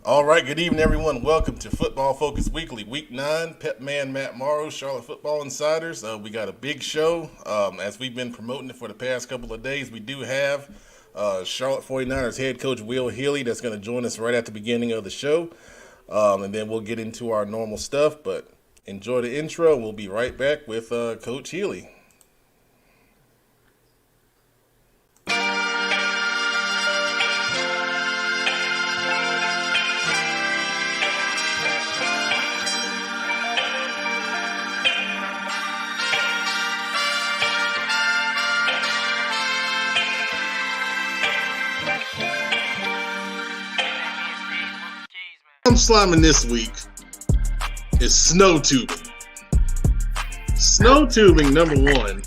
All right, good evening, everyone. Welcome to Football Focus Weekly, Week 9. Pep Man Matt Morrow, Charlotte Football Insiders. We got a big show. As we've been promoting it for the past couple of days, we do have Charlotte 49ers head coach Will Healy that's going to join us right at the beginning of the show. And then we'll get into our normal stuff, but enjoy the intro. We'll be right back with Coach Healy. I'm slamming this week is snow tubing. Snow tubing, number one,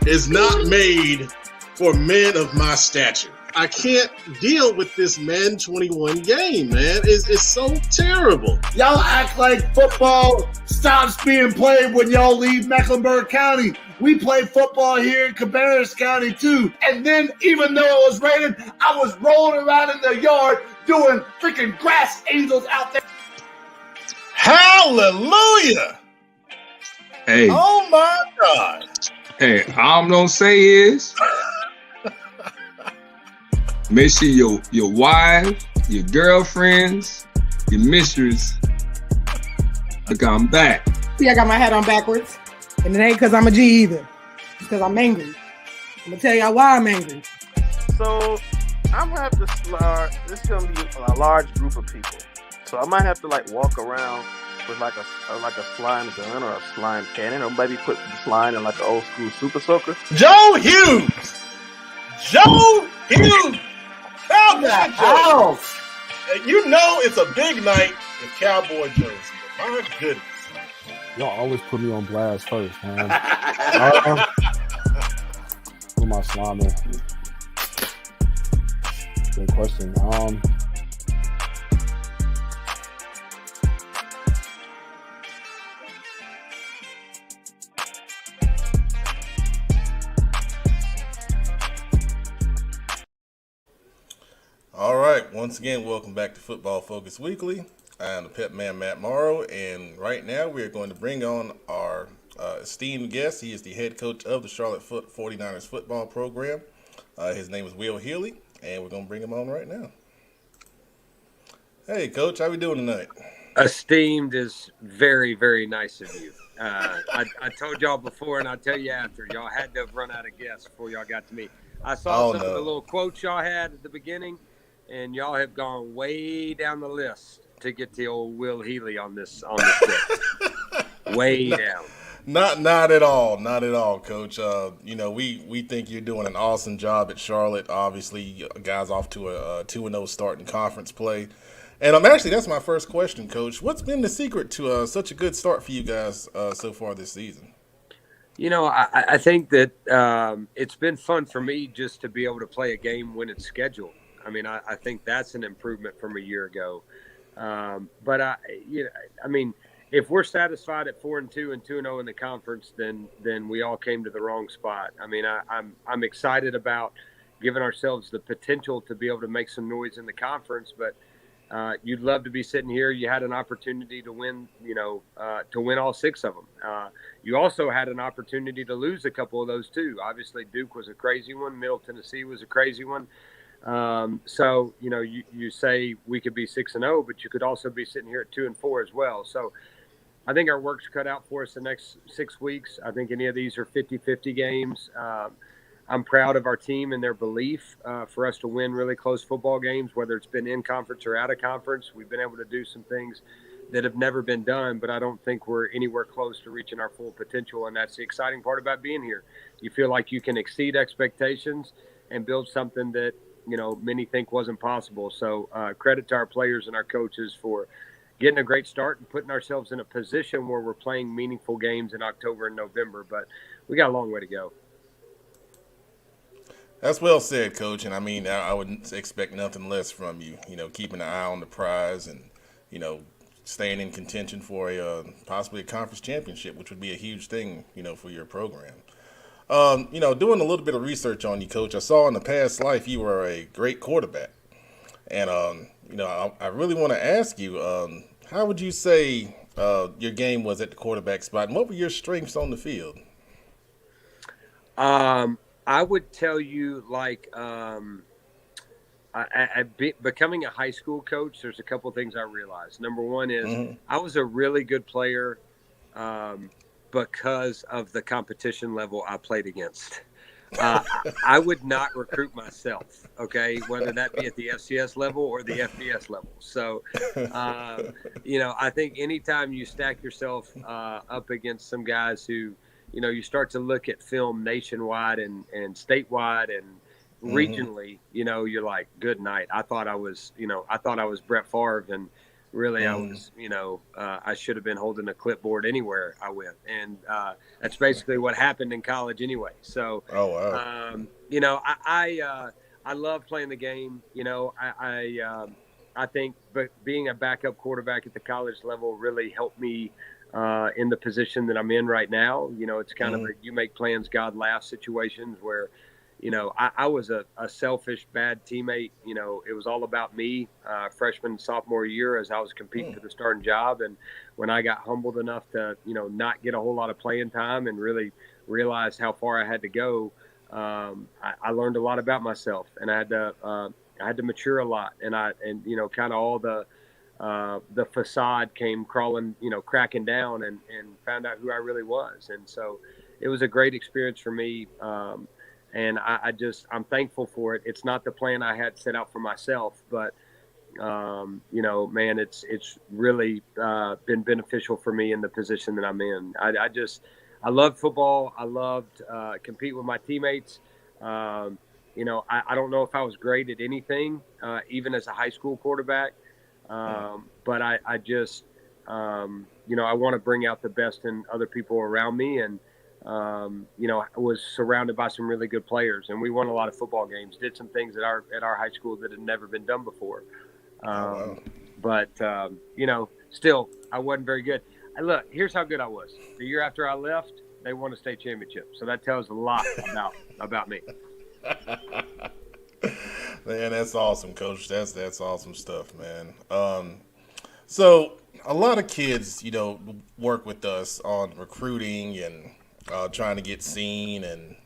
is not made for men of my stature. I can't deal with this Madden 21 game, man. It's so terrible. Y'all act like football stops being played when y'all leave Mecklenburg County. We play football here in Cabarrus County too. And then even though it was raining, I was rolling around in the yard doing freaking grass angels out there. Hallelujah! Hey. Oh my God. Hey, all I'm gonna say is make sure your wife, your girlfriends, your mistress, look, I'm back. See, I got my hat on backwards. And it ain't because I'm a G either. It's because I'm angry. I'm going to tell y'all why I'm angry. So I'm gonna have to start. This is gonna be a large group of people, so I might have to walk around with like a slime gun or a slime cannon, or maybe put the slime in like an old school super soaker. Joe Hughes! Joe Hughes! Cowboy Joe! You know it's a big night if Cowboy Joe's here. My goodness. Y'all always put me on blast first, man. Who my slime in? Good question. All right, once again, welcome back to Football Focus Weekly. I am the Pep Man Matt Morrow, and right now we are going to bring on our esteemed guest. He is the head coach of the Charlotte 49ers football program. His name is Will Healy, and we're going to bring him on right now. Hey, Coach, how we doing tonight? Esteemed is very, very nice of you. I told y'all before, and I'll tell you after. Y'all had to have run out of guests before y'all got to me. I saw some of the little quotes y'all had at the beginning, and y'all have gone way down the list to get the old Will Healy on this list. Way down. Not at all, Coach. We think you're doing an awesome job at Charlotte. Obviously, guys off to a 2-0 start in conference play. And actually, that's my first question, Coach. What's been the secret to such a good start for you guys so far this season? You know, I think that it's been fun for me just to be able to play a game when it's scheduled. I mean, I think that's an improvement from a year ago. If we're satisfied at 4-2 and 2-0 in the conference, then we all came to the wrong spot. I mean, I'm excited about giving ourselves the potential to be able to make some noise in the conference, but you'd love to be sitting here. You had an opportunity to win, to win all 6 of them. You also had an opportunity to lose a couple of those too. Obviously, Duke was a crazy one. Middle Tennessee was a crazy one. So you say we could be 6-0, but you could also be sitting here at 2-4 as well. So I think our work's cut out for us the next 6 weeks. I think any of these are 50-50 games. I'm proud of our team and their belief for us to win really close football games, whether it's been in conference or out of conference. We've been able to do some things that have never been done, but I don't think we're anywhere close to reaching our full potential, and that's the exciting part about being here. You feel like you can exceed expectations and build something that, many think wasn't possible. So credit to our players and our coaches for getting a great start and putting ourselves in a position where we're playing meaningful games in October and November, but we got a long way to go. That's well said, Coach. And I wouldn't expect nothing less from you. Keeping an eye on the prize and staying in contention for possibly a conference championship, which would be a huge thing, for your program. Doing a little bit of research on you, Coach, I saw in the past life you were a great quarterback. And, I really want to ask you, how would you say your game was at the quarterback spot, and what were your strengths on the field? I would tell you, becoming a high school coach, there's a couple of things I realized. Number one is I was a really good player because of the competition level I played against. I would not recruit myself, okay, whether that be at the FCS level or the FBS level. So, I think anytime you stack yourself up against some guys who, you start to look at film nationwide and statewide and regionally, you're like, good night. I thought I was Brett Favre, and really I was, I should have been holding a clipboard anywhere I went. And that's basically what happened in college anyway. So, I love playing the game. I think being a backup quarterback at the college level really helped me in the position that I'm in right now. It's kind of a you make plans, God laughs situations where, I was a selfish, bad teammate. It was all about me freshman and sophomore year as I was competing for the starting job. And when I got humbled enough to, not get a whole lot of playing time and really realized how far I had to go, I learned a lot about myself, and I had to mature a lot. And kind of all the facade came cracking down, and found out who I really was. And so it was a great experience for me. And I'm thankful for it. It's not the plan I had set out for myself, but, it's really been beneficial for me in the position that I'm in. I loved football. I loved compete with my teammates. I don't know if I was great at anything, even as a high school quarterback. But I want to bring out the best in other people around me. And, I was surrounded by some really good players, and we won a lot of football games, did some things at our high school that had never been done before. But still, I wasn't very good. Look, here's how good I was. The year after I left, they won a state championship. So that tells a lot about me. Man, that's awesome, Coach. That's awesome stuff, man. So a lot of kids, work with us on recruiting and trying to get seen, and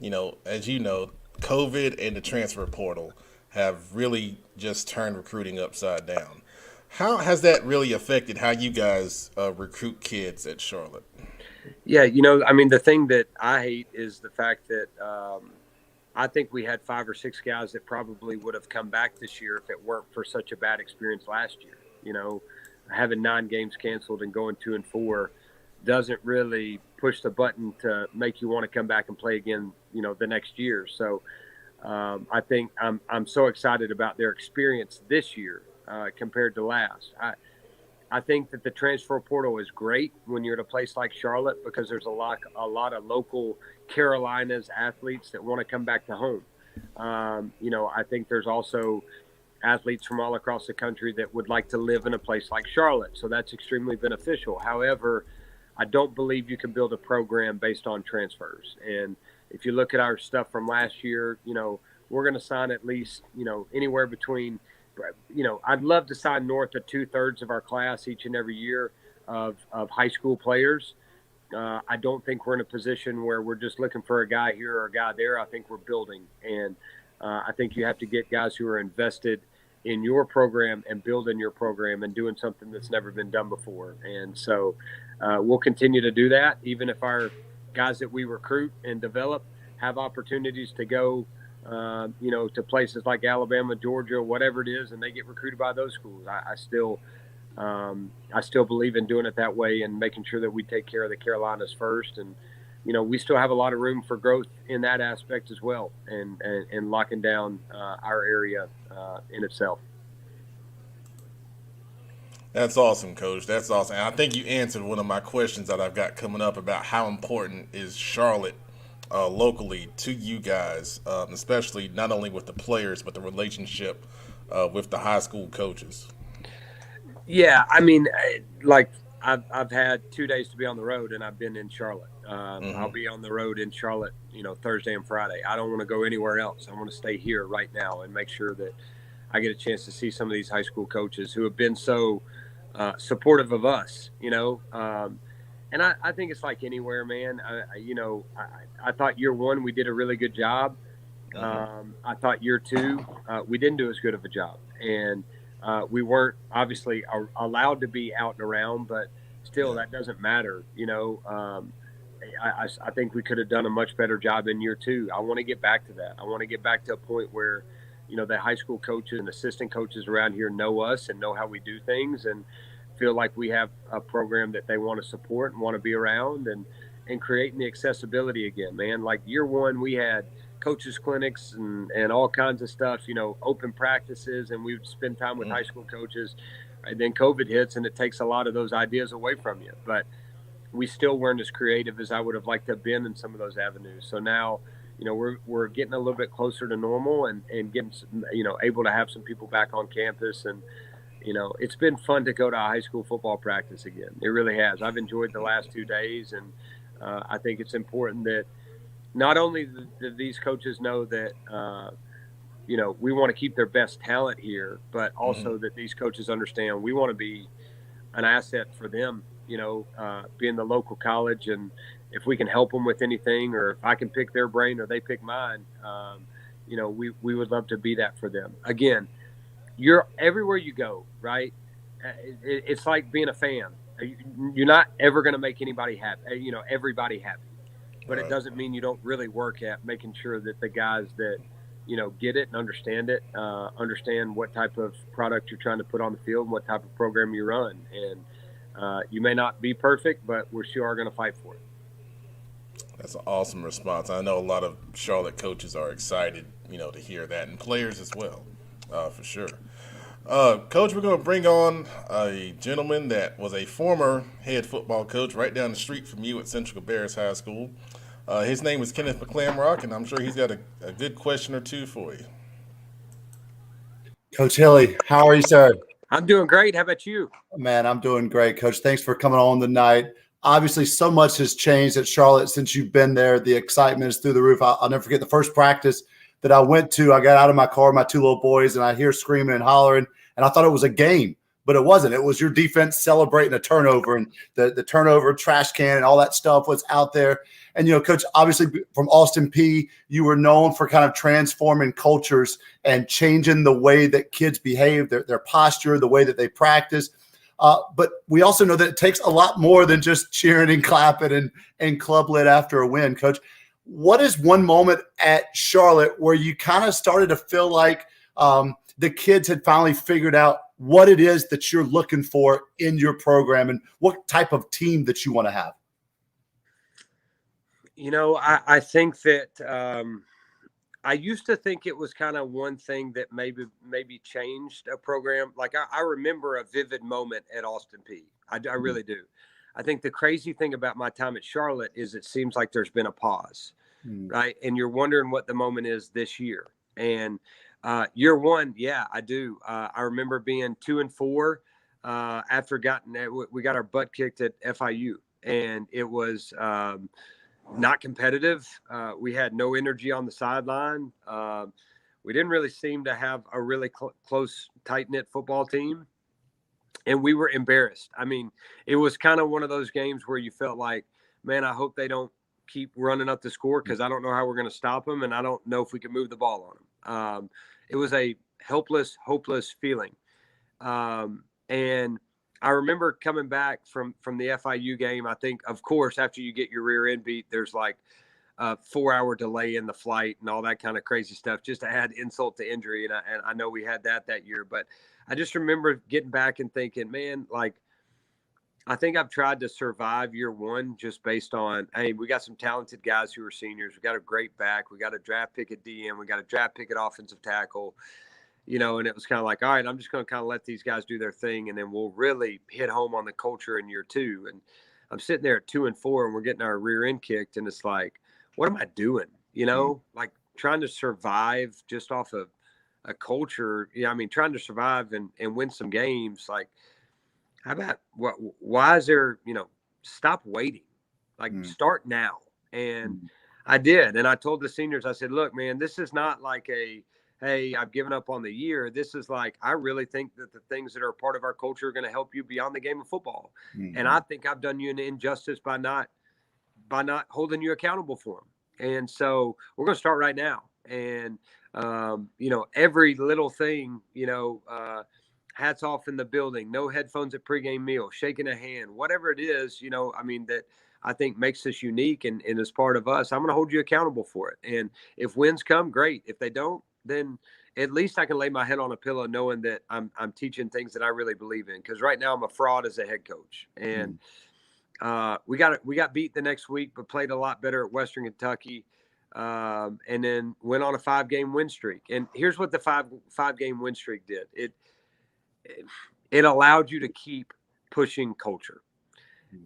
as you know, COVID and the transfer portal have really just turned recruiting upside down. How has that really affected how you guys recruit kids at Charlotte? Yeah, the thing that I hate is the fact that I think we had 5 or 6 guys that probably would have come back this year if it weren't for such a bad experience last year. Having 9 games canceled and going 2-4 doesn't really push the button to make you want to come back and play again, the next year. So I think I'm so excited about their experience this year compared to last. I think that the transfer portal is great when you're at a place like Charlotte, because there's a lot of local Carolinas athletes that want to come back to home. I think there's also athletes from all across the country that would like to live in a place like Charlotte. So that's extremely beneficial. However, I don't believe you can build a program based on transfers. And if you look at our stuff from last year, we're going to sign at least, anywhere between, I'd love to sign north of 2/3 of our class each and every year of high school players. I don't think we're in a position where we're just looking for a guy here or a guy there. I think we're building. And I think you have to get guys who are invested in your program and building your program and doing something that's never been done before. And so we'll continue to do that, even if our guys that we recruit and develop have opportunities to go, to places like Alabama, Georgia, whatever it is, and they get recruited by those schools. I still believe in doing it that way and making sure that we take care of the Carolinas first. And, we still have a lot of room for growth in that aspect as well, and locking down our area in itself. That's awesome, Coach. That's awesome. And I think you answered one of my questions that I've got coming up about how important is Charlotte locally to you guys, especially not only with the players, but the relationship with the high school coaches. Yeah, I've had 2 days to be on the road, and I've been in Charlotte. I'll be on the road in Charlotte, Thursday and Friday. I don't want to go anywhere else. I want to stay here right now and make sure that I get a chance to see some of these high school coaches who have been so supportive of us, and I think it's like anywhere, man. I thought year one we did a really good job. I thought year two we didn't do as good of a job, and we weren't obviously allowed to be out and around, but still that doesn't matter. I think we could have done a much better job in year two. I want to get back to that. I want to get back to a point where, the high school coaches and assistant coaches around here know us and know how we do things and feel like we have a program that they want to support and want to be around and creating the accessibility again, man. Like year one, we had coaches clinics and all kinds of stuff, open practices, and we would spend time with high school coaches. And then COVID hits and it takes a lot of those ideas away from you. But we still weren't as creative as I would have liked to have been in some of those avenues. So now, we're getting a little bit closer to normal and getting, able to have some people back on campus. And, it's been fun to go to a high school football practice again. It really has. I've enjoyed the last 2 days. And I think it's important that not only do these coaches know that, we want to keep their best talent here, but also that these coaches understand we want to be an asset for them, being the local college. And if we can help them with anything, or if I can pick their brain or they pick mine, we would love to be that for them. Again, you're everywhere you go, right? It's like being a fan. You're not ever going to make anybody happy, everybody happy, but it doesn't mean you don't really work at making sure that the guys that, get it and understand it, understand what type of product you're trying to put on the field and what type of program you run. And you may not be perfect, but we sure are going to fight for it. That's an awesome response. I know a lot of Charlotte coaches are excited, to hear that, and players as well, for sure. Coach, we're going to bring on a gentleman that was a former head football coach right down the street from you at Central Cabarrus High School. His name is Kenneth Mcclamrock, and I'm sure he's got a good question or two for you. Coach Hilly, how are you, sir? I'm doing great. How about you? Man, I'm doing great, Coach. Thanks for coming on tonight. Obviously, so much has changed at Charlotte since you've been there. The excitement is through the roof. I'll never forget the first practice that I went to. I got out of my car, my 2 little boys, and I hear screaming and hollering, and I thought it was a game, but it wasn't. It was your defense celebrating a turnover, and the turnover trash can and all that stuff was out there. And, Coach, obviously from Austin P, you were known for kind of transforming cultures and changing the way that kids behave, their posture, the way that they practice. But we also know that it takes a lot more than just cheering and clapping and club lit after a win. Coach, what is one moment at Charlotte where you kind of started to feel like the kids had finally figured out what it is that you're looking for in your program and what type of team that you want to have? I think that I used to think it was kind of one thing that maybe changed a program. Like I remember a vivid moment at Austin P. I really do. I think the crazy thing about my time at Charlotte is it seems like there's been a pause, right? And you're wondering what the moment is this year. And year one, yeah, I do. I remember being 2-4 after we got our butt kicked at FIU, and it was not competitive. We had no energy on the sideline. We didn't really seem to have a really close, tight-knit football team, and we were embarrassed. I mean, it was kind of one of those games where you felt like, man, I hope they don't keep running up the score because I don't know how we're going to stop them, and I don't know if we can move the ball on them. It was a helpless, hopeless feeling. And I remember coming back from the FIU game. I think, of course, after you get your rear end beat, there's like a 4-hour delay in the flight and all that kind of crazy stuff just to add insult to injury. And I know we had that year, but I just remember getting back and thinking, man, like, I think I've tried to survive year one just based on, hey, we got some talented guys who are seniors. We got a great back. We got a draft pick at DM. We got a draft pick at offensive tackle. And it was kind of like, all right, I'm just going to kind of let these guys do their thing, and then we'll really hit home on the culture in year two. And I'm sitting there at 2-4, and we're getting our rear end kicked, and it's like, what am I doing? Like trying to survive just off of a culture. Yeah, I mean, trying to survive and win some games. Like, how about why is there, stop waiting, like start now. And I did. And I told the seniors, I said, look, man, this is not like a, hey, I've given up on the year. This is like, I really think that the things that are a part of our culture are going to help you beyond the game of football. Mhm. And I think I've done you an injustice by not holding you accountable for them. And so we're going to start right now. And, every little thing, hats off in the building, no headphones at pregame meal, shaking a hand, whatever it is, that I think makes us unique and is part of us. I'm going to hold you accountable for it. And if wins come, great. If they don't, then at least I can lay my head on a pillow knowing that I'm teaching things that I really believe in. Because right now I'm a fraud as a head coach. And we got beat the next week, but played a lot better at Western Kentucky. And then went on a 5-game win streak. And here's what the five-game win streak did. It allowed you to keep pushing culture.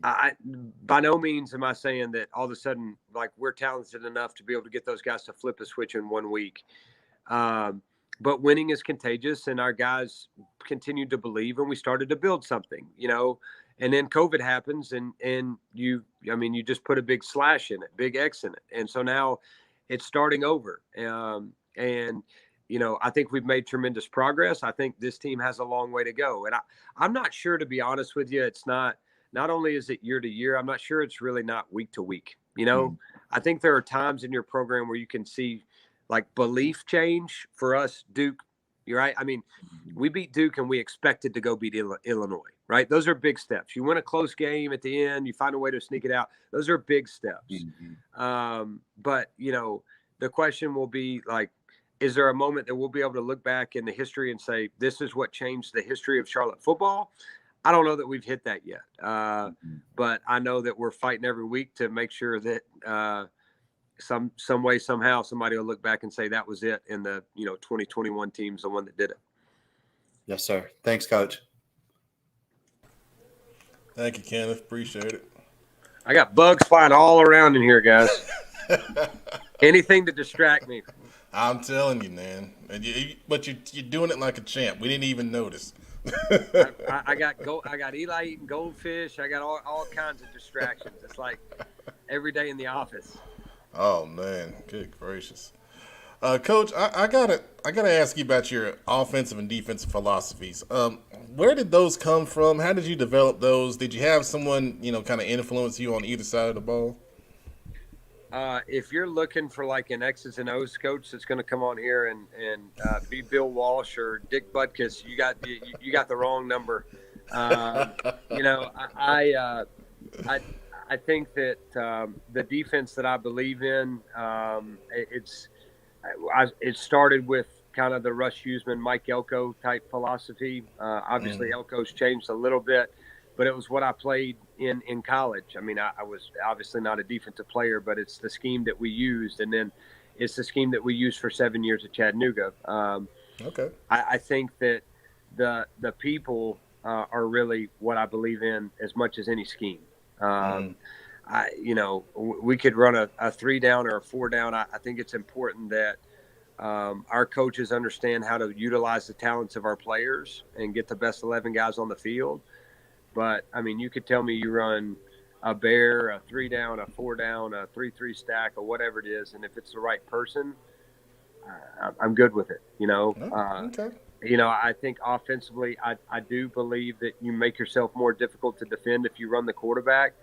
By no means am I saying that all of a sudden, like, we're talented enough to be able to get those guys to flip a switch in 1 week. But winning is contagious, and our guys continued to believe, and we started to build something, and then COVID happens, and you just put a big slash in it, big X in it. And so now it's starting over. I think we've made tremendous progress. I think this team has a long way to go. And I'm not sure, to be honest with you, it's not only is it year to year, I'm not sure it's really not week to week. I think there are times in your program where you can see like belief change. For us, Duke, you're right. I mean, we beat Duke and we expected to go beat Illinois, right? Those are big steps. You win a close game at the end, you find a way to sneak it out. Those are big steps. But, the question will be like, is there a moment that we'll be able to look back in the history and say, this is what changed the history of Charlotte football? I don't know that we've hit that yet. But I know that we're fighting every week to make sure that some way, somehow, somebody will look back and say that was it, and the 2021 team's the one that did it. Yes, sir. Thanks, Coach. Thank you, Kenneth. Appreciate it. I got bugs flying all around in here, guys. Anything to distract me. I'm telling you, man. But you're doing it like a champ. We didn't even notice. I got Eli eating goldfish. I got all kinds of distractions. It's like every day in the office. Oh man, good gracious, Coach! I gotta ask you about your offensive and defensive philosophies. Where did those come from? How did you develop those? Did you have someone kind of influence you on either side of the ball? If you're looking for like an X's and O's coach that's going to come on here and be Bill Walsh or Dick Butkus, you got the wrong number. I think that the defense that I believe in, it started with kind of the Russ Huseman, Mike Elko type philosophy. Obviously, Elko's changed a little bit, but it was what I played in college. I mean, I was obviously not a defensive player, but it's the scheme that we used, and then it's the scheme that we used for 7 years at Chattanooga. Okay. I think that the people are really what I believe in as much as any scheme. We could run a 3-down or a 4-down. I think it's important that our coaches understand how to utilize the talents of our players and get the best 11 guys on the field. But I mean, you could tell me you run a bear, a 3-down, a 4-down, a 3-3 stack, or whatever it is, and if it's the right person, I'm good with it. Okay. I think offensively, I do believe that you make yourself more difficult to defend if you run the quarterback.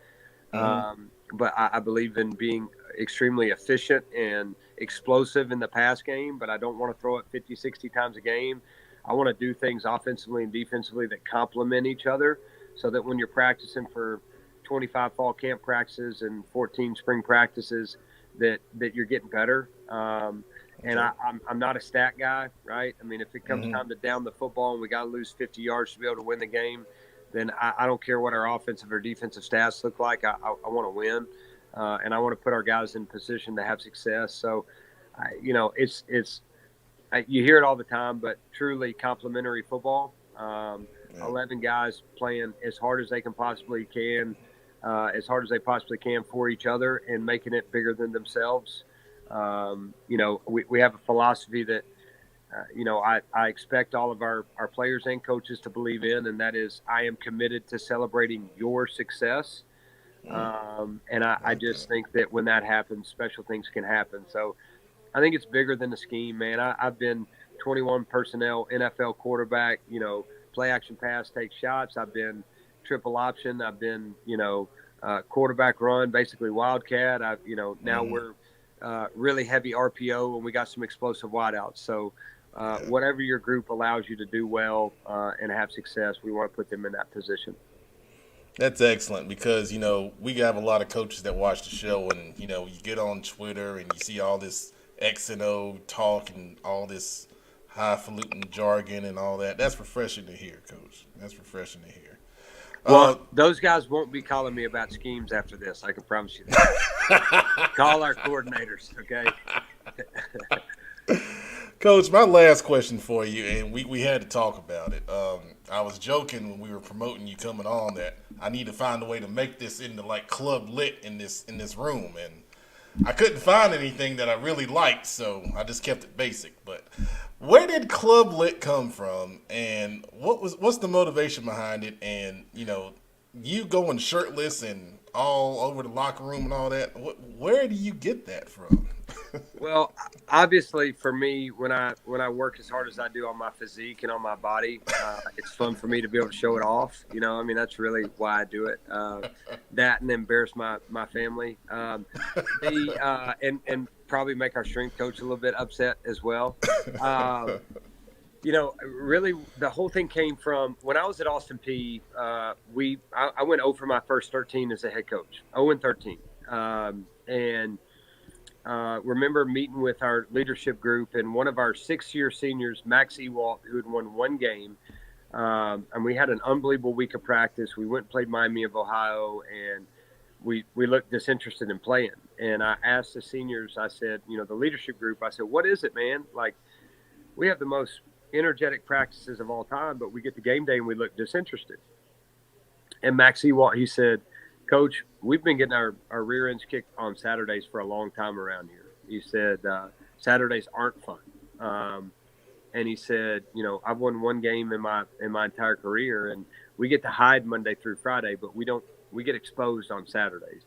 But I believe in being extremely efficient and explosive in the pass game, but I don't want to throw it 50, 60 times a game. I want to do things offensively and defensively that complement each other so that when you're practicing for 25 fall camp practices and 14 spring practices, that you're getting better. And I'm not a stat guy, right? I mean, if it comes time to down the football and we got to lose 50 yards to be able to win the game, then I don't care what our offensive or defensive stats look like. I want to win, and I want to put our guys in position to have success. So, you hear it all the time, but truly complementary football. 11 guys playing as hard as they can possibly can, for each other and making it bigger than themselves. We have a philosophy that, I expect all of our players and coaches to believe in, and that is I am committed to celebrating your success. And I just think that when that happens, special things can happen. So I think it's bigger than the scheme, man. I've been 21 personnel NFL quarterback, play action pass, take shots. I've been triple option. I've been, quarterback run, basically wildcat. Now we're really heavy RPO, and we got some explosive wideouts. So whatever your group allows you to do well and have success, we want to put them in that position. That's excellent because, we have a lot of coaches that watch the show and, you get on Twitter and you see all this X and O talk and all this highfalutin jargon and all that. That's refreshing to hear, Coach. That's refreshing to hear. Well, those guys won't be calling me about schemes after this. I can promise you that. Call our coordinators, okay? Coach, my last question for you, and we had to talk about it. I was joking when we were promoting you coming on that I need to find a way to make this into like Club Lit in this room, and I couldn't find anything that I really liked, so I just kept it basic. But where did Club Lit come from, and what's the motivation behind it? And you going shirtless and all over the locker room and all that. Where do you get that from? Well, obviously for me, when I work as hard as I do on my physique and on my body, it's fun for me to be able to show it off. That's really why I do it. That and embarrass my family. And probably make our strength coach a little bit upset as well. Really the whole thing came from when I was at Austin P. I went 0 for my first 13 as a head coach, 0-13. Remember meeting with our leadership group and one of our 6-year seniors, Max Ewalt, who had won one game. And we had an unbelievable week of practice. We went and played Miami of Ohio, and we looked disinterested in playing. And I asked the seniors, I said, the leadership group, I said, what is it, man? Like, we have the most energetic practices of all time, but we get to game day and we look disinterested. And Max Ewalt, he said, Coach, we've been getting our rear ends kicked on Saturdays for a long time around here. He said, Saturdays aren't fun. And he said, I've won one game in my entire career, and we get to hide Monday through Friday, but we get exposed on Saturdays.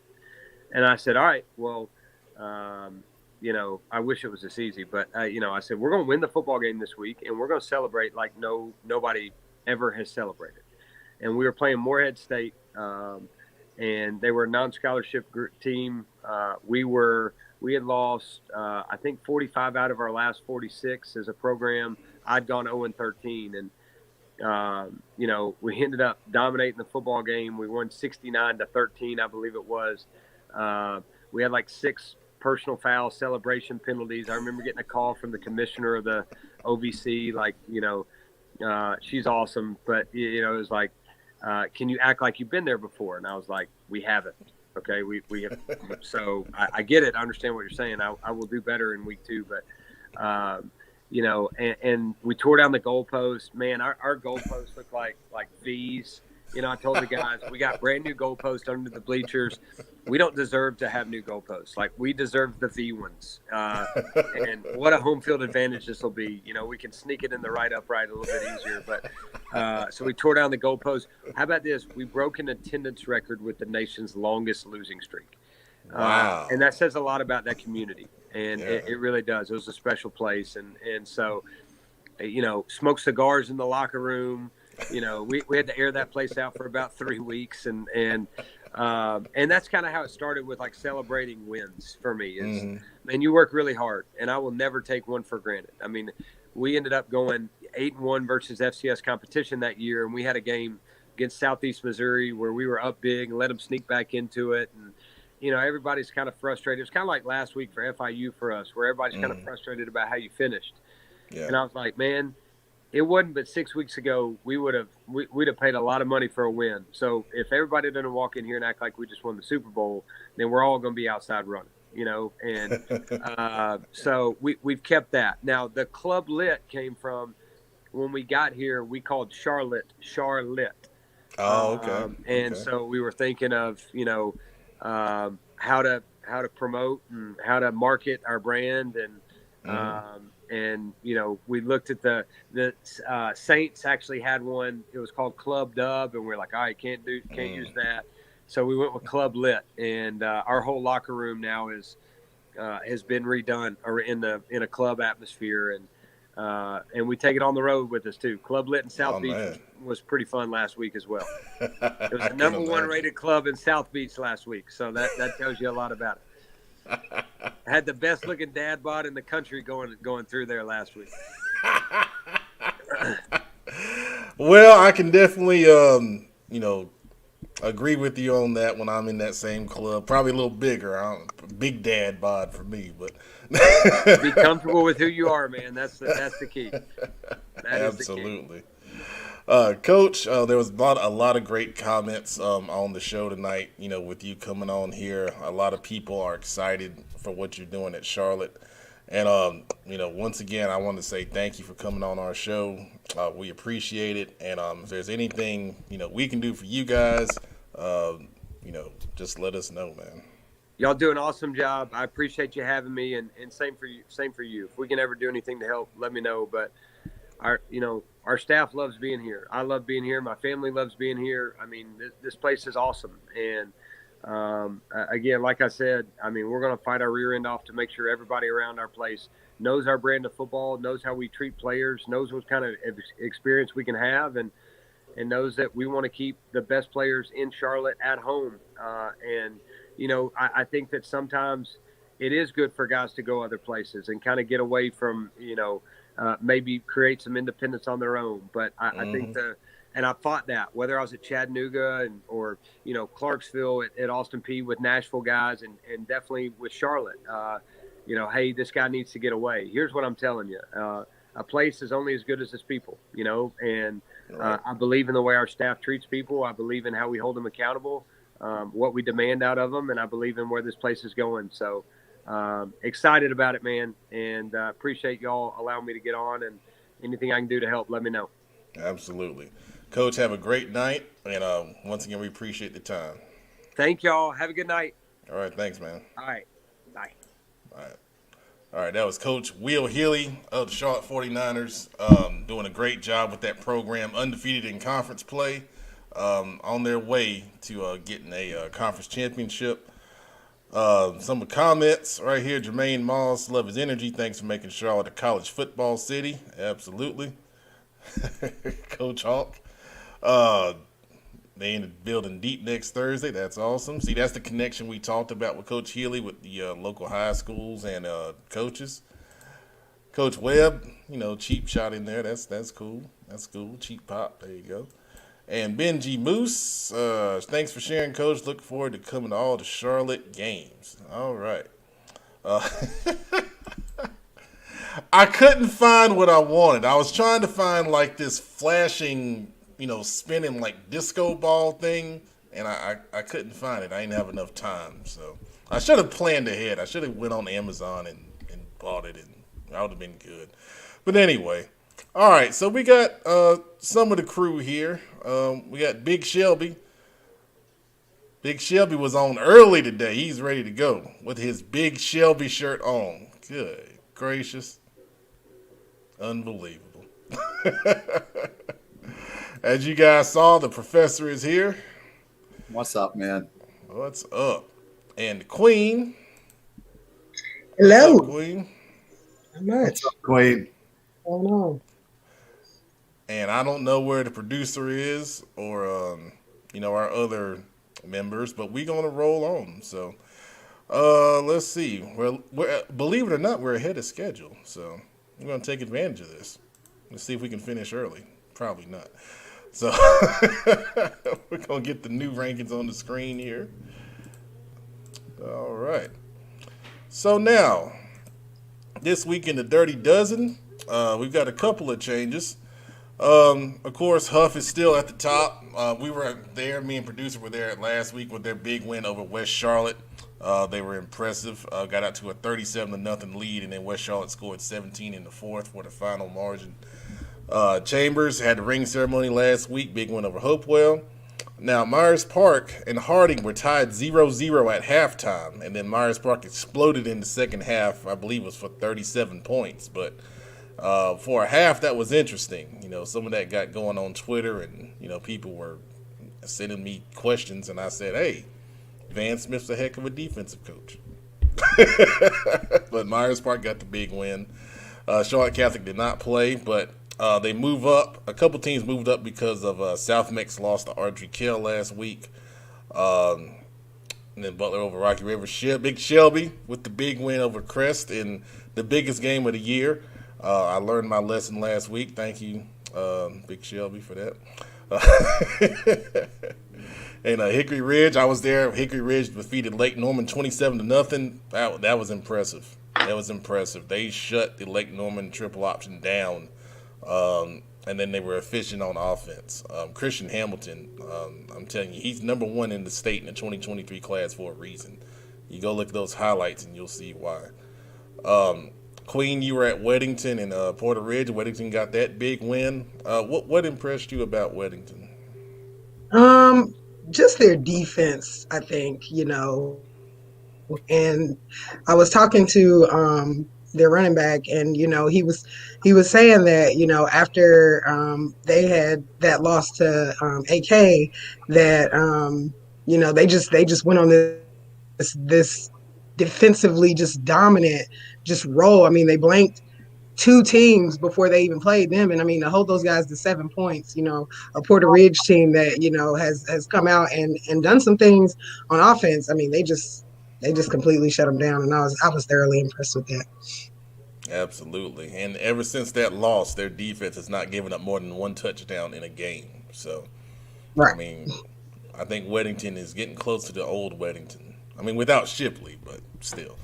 And I said, all right, well, I wish it was this easy, but I said, we're going to win the football game this week, and we're going to celebrate like nobody ever has celebrated. And we were playing Morehead State, and they were a non-scholarship team. We had lost, I think 45 out of our last 46 as a program. I'd gone 0-13, and we ended up dominating the football game. We won 69-13, I believe it was. We had like 6 personal foul celebration penalties. I remember getting a call from the commissioner of the OVC, like, she's awesome, but it was like, can you act like you've been there before? And I was like, we haven't. Okay, we have. So I get it. I understand what you're saying. I will do better in week 2, but and we tore down the goalpost. Man, our goalposts look like V's. I told the guys, we got brand new goalposts under the bleachers. We don't deserve to have new goalposts. Like, we deserve the V ones. And what a home field advantage this will be. We can sneak it in the right upright a little bit easier. But so we tore down the goalposts. How about this? We broke an attendance record with the nation's longest losing streak. Wow. And that says a lot about that community. And it really does. It was a special place. And so, smoke cigars in the locker room. We had to air that place out for about 3 weeks, and that's kind of how it started with like celebrating wins for me. Is man, you work really hard, and I will never take one for granted. I mean, we ended up going 8-1 versus FCS competition that year, and we had a game against Southeast Missouri where we were up big and let them sneak back into it, and everybody's kind of frustrated. It was kind of like last week for FIU for us, where everybody's kind of frustrated about how you finished. Yeah. And I was like, man. It wasn't but 6 weeks ago we'd have paid a lot of money for a win. So if everybody doesn't walk in here and act like we just won the Super Bowl, then we're all going to be outside running, And so we've kept that. Now the Club Lit came from when we got here. We called Charlotte. Oh, okay. So we were thinking of how to promote and how to market our brand and. And we looked at the Saints actually had one. It was called Club Dub, and we're like, all right, can't use that. So we went with Club Lit, and our whole locker room now has been redone or in a club atmosphere, and And we take it on the road with us too. Club Lit in South Beach man. was pretty fun last week as well. It was I the can #1 imagine. rated club in South Beach last week, so that tells you a lot about it. I had the best looking dad bod in the country going through there last week. Well, I can definitely, agree with you on that when I'm in that same club. Probably a little bigger. Big dad bod for me, but Be comfortable with who you are, man. That's the key. That is the key. absolutely. Coach, there was a lot of great comments on the show tonight. With you coming on here, a lot of people are excited for what you're doing at Charlotte. And, once again, I want to say thank you for coming on our show. We appreciate it. And if there's anything, we can do for you guys, just let us know, man. Y'all do an awesome job. I appreciate you having me, and same for you. Same for you. If we can ever do anything to help, let me know. But our staff loves being here. I love being here. My family loves being here. I mean, this place is awesome. And again, like I said, I mean, we're going to fight our rear end off to make sure everybody around our place knows our brand of football, knows how we treat players, knows what kind of experience we can have, and knows that we want to keep the best players in Charlotte at home. I think that sometimes it is good for guys to go other places and kind of get away from, maybe create some independence on their own. But I think and I fought that, whether I was at Chattanooga or Clarksville at Austin Peay with Nashville guys and definitely with Charlotte. Hey, this guy needs to get away. Here's what I'm telling you. A place is only as good as its people, and I believe in the way our staff treats people. I believe in how we hold them accountable, what we demand out of them, and I believe in where this place is going. So excited about it, man, and appreciate y'all allowing me to get on, and anything I can do to help, let me know. Absolutely. Coach, have a great night, and once again, we appreciate the time. Thank y'all. Have a good night. All right, thanks, man. All right. Bye. All right, that was Coach Will Healy of the Charlotte 49ers, doing a great job with that program, undefeated in conference play, on their way to getting a conference championship. Some of the comments right here. Jermaine Moss, love his energy. Thanks for making Charlotte a college football city. Absolutely. Coach Hawk. They in the building deep next Thursday. That's awesome. See, that's the connection we talked about with Coach Healy with the local high schools and coaches. Coach Webb, cheap shot in there. That's cool. That's cool. Cheap pop. There you go. And Benji Moose, thanks for sharing, Coach. Look forward to coming to all the Charlotte games. All right. I couldn't find what I wanted. I was trying to find like this flashing, spinning like disco ball thing, and I couldn't find it. I didn't have enough time, so I should have planned ahead. I should have went on Amazon and bought it, and that would have been good. But anyway, all right. So we got some of the crew here. We got Big Shelby. Big Shelby was on early today. He's ready to go with his Big Shelby shirt on. Good gracious. Unbelievable. As you guys saw, the professor is here. What's up, man? What's up? And the queen. Hello. What's up, queen? How much? What's up, Queen? Going on? And I don't know where the producer is or, our other members, but we're going to roll on. So, let's see. We're, believe it or not, we're ahead of schedule. So, we're going to take advantage of this. Let's see if we can finish early. Probably not. So, we're going to get the new rankings on the screen here. All right. So, now, this week in the Dirty Dozen, we've got a couple of changes. Of course, Huff is still at the top. We were there, me and producer were there last week with their big win over West Charlotte. They were impressive. Got out to a 37-0 lead, and then West Charlotte scored 17 in the fourth for the final margin. Chambers had the ring ceremony last week, big win over Hopewell. Now, Myers Park and Harding were tied 0-0 at halftime, and then Myers Park exploded in the second half, I believe it was for 37 points. But for a half, that was interesting. Some of that got going on Twitter, and, people were sending me questions, and I said, hey, Van Smith's a heck of a defensive coach. But Myers Park got the big win. Charlotte Catholic did not play, but they move up. A couple teams moved up because of South Mek's loss to Ardrey last week. And then Butler over Rocky River. Big Shelby with the big win over Crest in the biggest game of the year. I learned my lesson last week. Thank you, Big Shelby, for that. And Hickory Ridge, I was there. Hickory Ridge defeated Lake Norman 27-0. That was impressive. That was impressive. They shut the Lake Norman triple option down, and then they were efficient on offense. Christian Hamilton, I'm telling you, he's number one in the state in the 2023 class for a reason. You go look at those highlights and you'll see why. Queen, you were at Weddington and Porter Ridge. Weddington got that big win. What impressed you about Weddington? Just their defense, I think, and I was talking to their running back, and he was saying that after they had that loss to AK, that they just went on this defensively just dominant just roll. I mean, they blanked two teams before they even played them, and I mean, to hold those guys to 7 points, a Porter Ridge team that has come out and done some things on offense. I mean, they just completely shut them down, and I was thoroughly impressed with that. Absolutely. And ever since that loss, their defense has not given up more than one touchdown in a game. So, right. I mean, I think Weddington is getting close to the old Weddington. I mean, without Shipley, but still.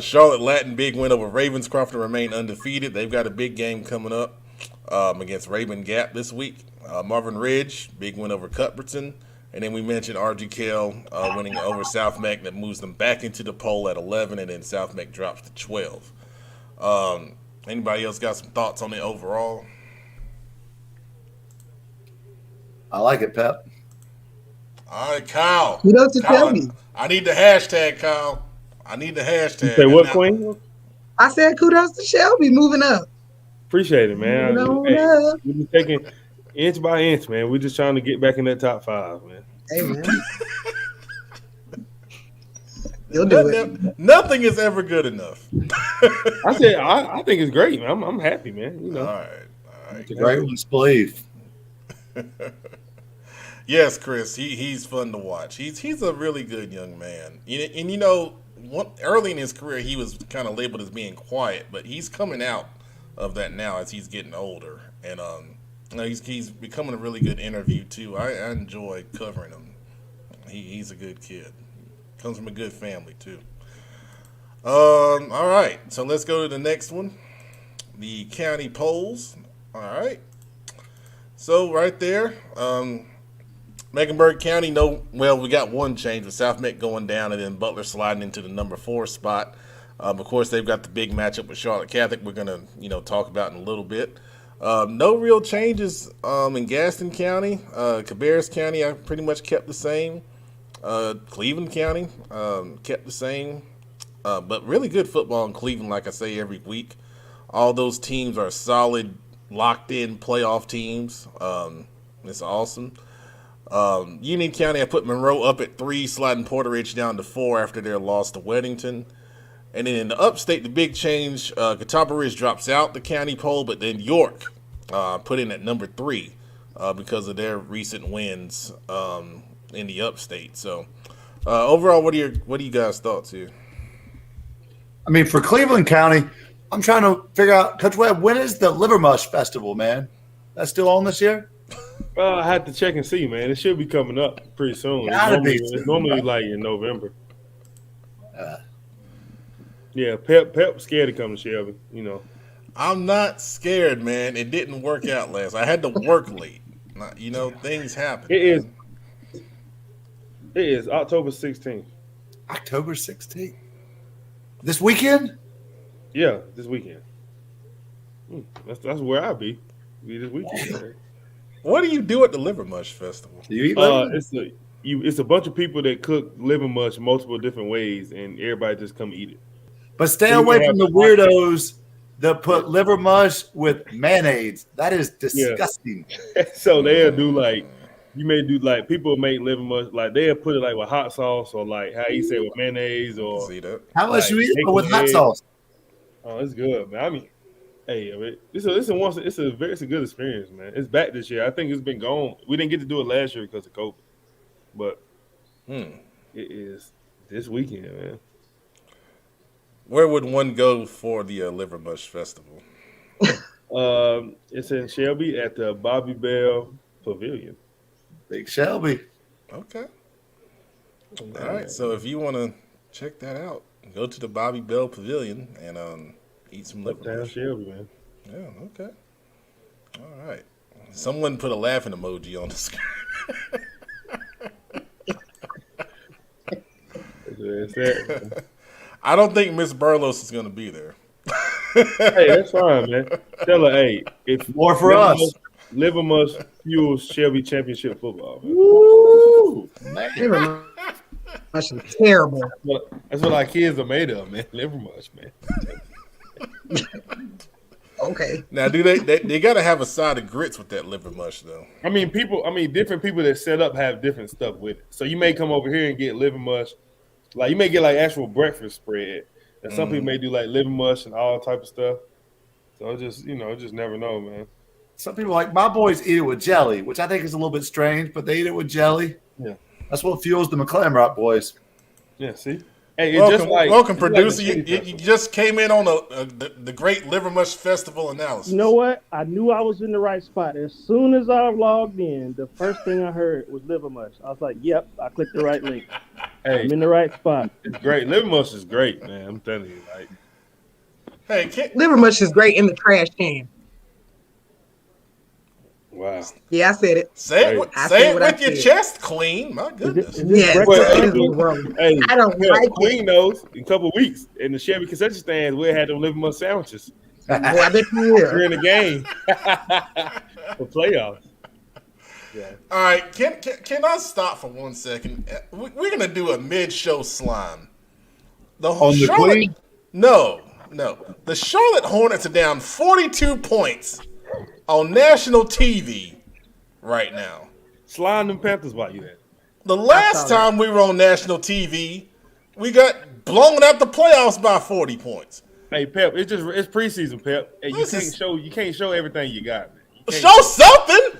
Charlotte Latin, big win over Ravenscroft to remain undefeated. They've got a big game coming up against Raven Gap this week. Marvin Ridge, big win over Cuthbertson. And then we mentioned RGKL winning over South Mek. That moves them back into the poll at 11, and then South Mek drops to 12. Anybody else got some thoughts on it overall? I like it, Pep. All right, Kyle. Kudos to Shelby. I need the hashtag, Kyle. I need the hashtag. You say what, Queen? I said kudos to Shelby moving up. Appreciate it, man. Moving on up. We've been taking inch by inch, man. We're just trying to get back in that top 5, man. Hey, man. You'll do it. Nothing is ever good enough. I said I think it's great, man. I'm happy, man. All right. It's a great one to believe. Yes, Chris. He's fun to watch. He's a really good young man. And early in his career, he was kind of labeled as being quiet, but he's coming out of that now as he's getting older, and he's becoming a really good interview too. I enjoy covering him. He's a good kid. Comes from a good family too. All right, so let's go to the next one, the county polls. All right, so right there, Mecklenburg County. We got one change with South Mek going down, and then Butler sliding into the number 4 spot. Of course, they've got the big matchup with Charlotte Catholic. We're gonna talk about in a little bit. No real changes in Gaston County. Cabarrus County, I pretty much kept the same. Cleveland County kept the same. But really good football in Cleveland, like I say every week. All those teams are solid, locked-in playoff teams. It's awesome. Union County, I put Monroe up at 3, sliding Porter Ridge down to 4 after their loss to Weddington. And then in the upstate, the big change, Catawba Ridge drops out the county poll, but then York put in at number 3 because of their recent wins in the upstate. So overall, what are you guys' thoughts here? I mean, for Cleveland County, I'm trying to figure out, Coach Webb, when is the Liver Mush Festival, man? That's still on this year? I had to check and see, man. It should be coming up pretty soon. It's normally like in November. Yeah, Pep scared to come to Shelby, I'm not scared, man. It didn't work out last. I had to work late. Things happen. It is October 16th. October 16th? This weekend? Yeah, this weekend. That's where I'll be this weekend. What do you do at the Liver Mush Festival? Do you eat liver? It's a bunch of people that cook liver mush multiple different ways, and everybody just come eat it. But stay away from the weirdos that put liver mush with mayonnaise. That is disgusting. Yeah. So they'll do people make liver mush, like they'll put it like with hot sauce or like how you say with mayonnaise or how much you eat with hot sauce? Oh, it's good, man. I mean, hey, I mean, it's a good experience, man. It's back this year. I think it's been gone. We didn't get to do it last year because of COVID, but it is this weekend, man. Where would one go for the Liver Mush Festival? It's in Shelby at the Bobby Bell Pavilion. Big Shelby. Okay. All right. So if you want to check that out, go to the Bobby Bell Pavilion and eat some liver mush. Shelby, man. Yeah. Okay. All right. Someone put a laughing emoji on the screen. That's it. I don't think Miss Burlos is going to be there. Hey, that's fine, man. Tell her, hey, if more for us. Liver Mush fuels Shelby championship football. Man. Woo! Liver mush is terrible. That's what our kids are made of, man. Liver mush, man. Okay. Now, do they got to have a side of grits with that liver mush though? I mean, different people that set up have different stuff with it. So you may come over here and get liver mush, like you may get like actual breakfast spread, and some people may do like liver mush and all type of stuff. So just never know, man. Some people like my boys eat it with jelly, which I think is a little bit strange, but they eat it with jelly. Yeah, that's what fuels the McClamrock boys. Yeah, see. Hey, welcome, producer. You just came in on the Great Liver Mush Festival analysis. You know what? I knew I was in the right spot. As soon as I logged in, the first thing I heard was liver mush. I was like, yep, I clicked the right link. Hey, I'm in the right spot. It's great. Liver mush is great, man. I'm telling you. Like, hey, liver mush is great in the trash can. Wow. Yeah, I said it. Say it with your chest clean. My goodness. Yes. Hey, I don't like Queen knows in a couple of weeks in the Chevy concession stands, we'll have them liver mush sandwiches. Well, I bet you will. During the game for playoffs. Yeah. All right. Can I stop for 1 second? We're gonna do a mid-show slime. On the Queen? No. The Charlotte Hornets are down 42 points on national TV right now. Slime them Panthers while you at. The last time we were on national TV, we got blown out the playoffs by 40 points. Hey Pep, it's preseason, Pep. Hey, you can't show everything you got, man. Show something.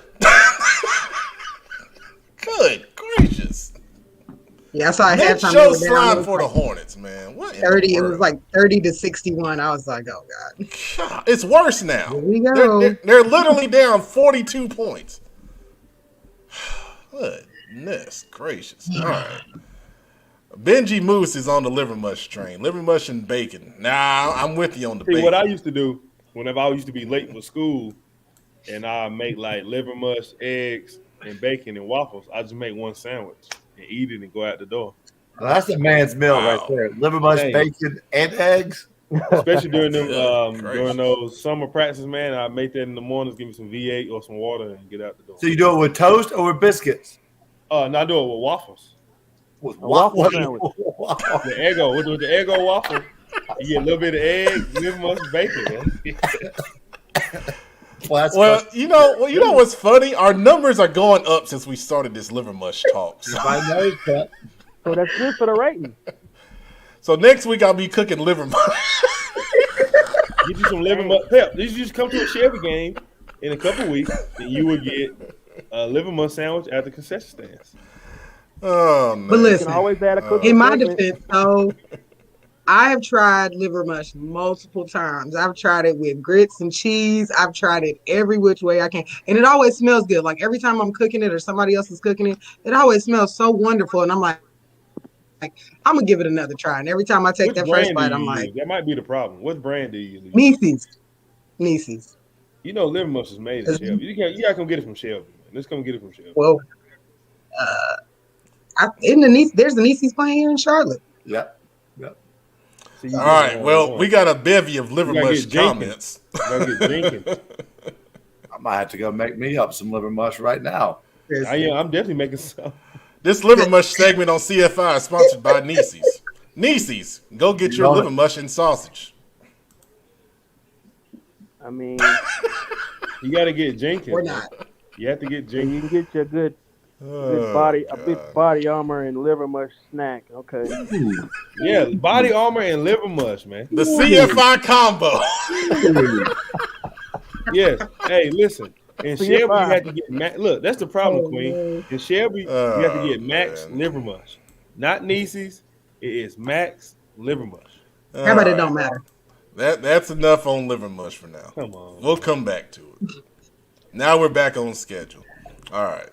Good gracious. Yeah, I saw a halftime. Show slime for the Hornets, man. What 30? It was like 30-61. I was like, oh god. It's worse now. Here we go. They're literally down 42 points. Goodness gracious. All right. Benji Moose is on the liver mush train. Liver mush and bacon. Nah, I'm with you on the bacon. What I used to do whenever I used to be late for school and I make like liver mush, eggs, and bacon and waffles, I just make one sandwich and eat it and go out the door. Well, that's a man's meal right there. Liver mush, bacon, and eggs. Especially during them during those summer practices, man. I make that in the mornings, give me some V8 or some water and get out the door. So you do it with toast or with biscuits? No, I do it with waffles. With waffle sandwich. The Eggo, with the Eggo waffle, you get a little bit of egg, liver mush, bacon, man. Well, you know what's funny? Our numbers are going up since we started this liver mush talk. So that's good for the rating. So next week I'll be cooking liver mush. Get you some liver mush. Pep, you just come to a Chevy game in a couple weeks, and you will get a liver mush sandwich at the concession stands. Oh man! But listen, always add a in my defense, so I have tried liver mush multiple times. I've tried it with grits and cheese. I've tried it every which way I can. And it always smells good. Like every time I'm cooking it or somebody else is cooking it, it always smells so wonderful. And I'm like I'm going to give it another try. And every time I take that first bite, I'm like. That might be the problem. What brand do you use? Nieces. You know liver mush is made in Shelby. You got to come get it from Shelby. Man. Let's come get it from Shelby. Well, there's the Nieces playing here in Charlotte. Yep. All right. Well, we got a bevy of liver mush comments. I might have to go make me up some liver mush right now. I'm definitely making some. This liver mush segment on CFI is sponsored by Nieces. Nieces, go get your liver mush and sausage. I mean, you got to get Jenkins. Or not. You have to get Jenkins. You can get your good A bit body armor and liver mush snack. Okay. Yeah, body armor and liver mush, man. The CFI combo. Yes. Hey, listen. In CFI. Shelby, you have to get Max. Look, that's the problem, Queen. man. In Shelby, you have to get Max man. liver mush, not Nieces. It is Max liver mush. How about it don't matter? That's enough on liver mush for now. Come on. We'll come back to it. Now we're back on schedule. All right.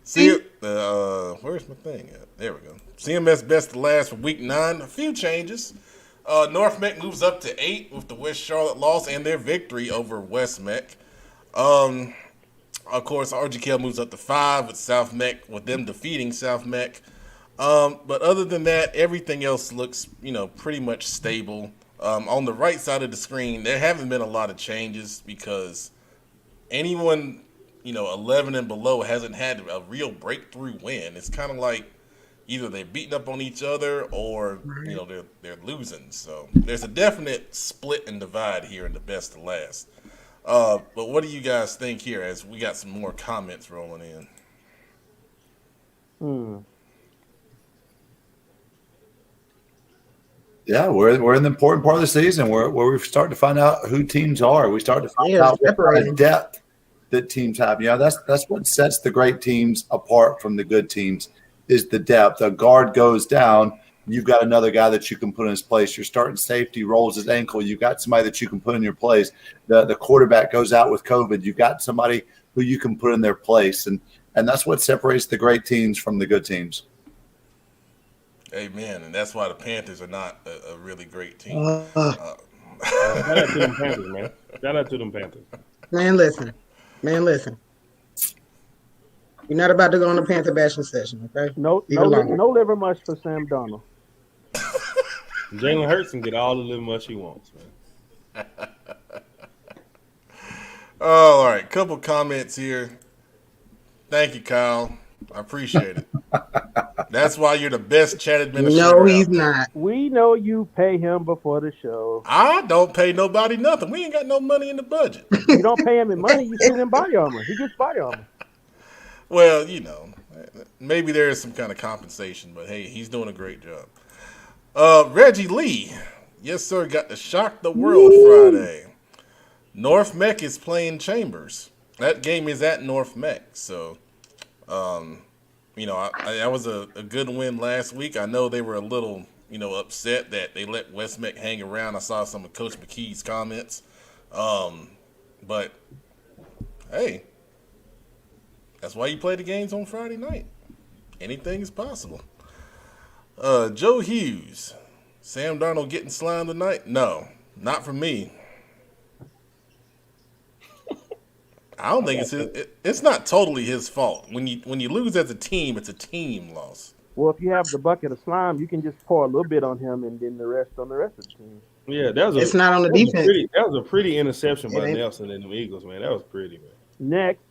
See, where's my thing at? There we go. CMS best to last for week 9. A few changes. North Mek moves up to 8 with the West Charlotte loss and their victory over West Mek. Of course, RGKL moves up to 5 with South Mek, with them defeating South Mek. But other than that, everything else looks, pretty much stable. On the right side of the screen, there haven't been a lot of changes because anyone, 11 and below hasn't had a real breakthrough win. It's kind of like either they're beating up on each other or, they're losing. So there's a definite split and divide here in the best to last. But what do you guys think here as we got some more comments rolling in? Yeah, we're in the important part of the season where we start to find out who teams are. We start to find out what kind of depth that teams have. That's what sets the great teams apart from the good teams is the depth. A guard goes down, you've got another guy that you can put in his place. Your starting safety rolls his ankle, you've got somebody that you can put in your place. The quarterback goes out with COVID, you've got somebody who you can put in their place. And that's what separates the great teams from the good teams. Amen, and that's why the Panthers are not a really great team. Shout out to them Panthers, man. Shout out to them Panthers. Man, listen. You're not about to go on a Panther bashing session, okay? No liver mush for Sam Darnold. Jalen Hurts can get all the liver mush he wants, man. All right, couple comments here. Thank you, Kyle. I appreciate it. That's why you're the best chat administrator. No, he's not. We know you pay him before the show. I don't pay nobody nothing. We ain't got no money in the budget. You don't pay him in money. You send him body armor. He gets body armor. Well, maybe there is some kind of compensation, but hey, he's doing a great job. Reggie Lee, yes sir, got to shock the world Friday. North Mek is playing Chambers. That game is at North Mek, so that was a good win last week. I know they were a little, upset that they let West Mek hang around. I saw some of Coach McKee's comments. But, hey, that's why you play the games on Friday night. Anything is possible. Joe Hughes, Sam Darnold getting slimed tonight? No, not for me. I don't think it's not totally his fault. When you lose as a team, it's a team loss. Well, if you have the bucket of slime, you can just pour a little bit on him and then the rest on the rest of the team. Yeah, it's not on the defense. That was a pretty interception by Nelson and the Eagles, man. That was pretty, man. Next.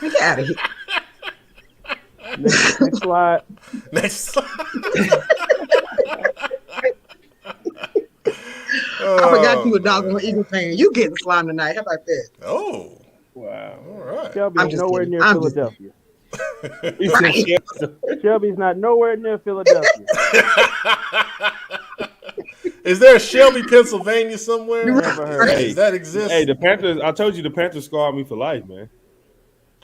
Get out of here. Next slide. Next slide. I forgot you were a doggone Eagles fan. You getting slime tonight. How about that? Oh. Wow. All right. Shelby's nowhere near Philadelphia. Shelby's not nowhere near Philadelphia. Is there a Shelby, Pennsylvania somewhere? Never heard. Does that exist? Hey, the Panthers, I told you the Panthers scarred me for life, man.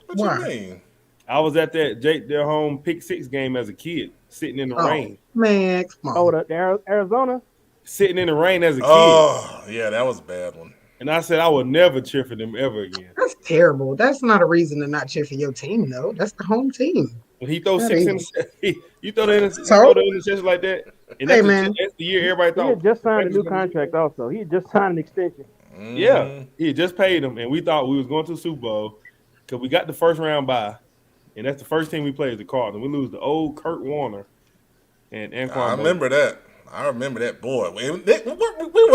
What you mean? I was at their home pick 6 game as a kid, sitting in the rain. Man, come on. The Arizona? Sitting in the rain as a kid. Oh, yeah, that was a bad one. And I said I would never cheer for them ever again. That's terrible. That's not a reason to not cheer for your team, though. That's the home team. When he throws 6 interceptions, you throw the interception like that. And that's, that's the year everybody thought. He had just signed a new contract also. He had just signed an extension. Mm-hmm. Yeah, he had just paid him, and we thought we was going to the Super Bowl because we got the first round bye, and that's the first team we played is the Cardinals. We lose the old Kurt Warner and Anquan. I remember that. I remember that, boy. We were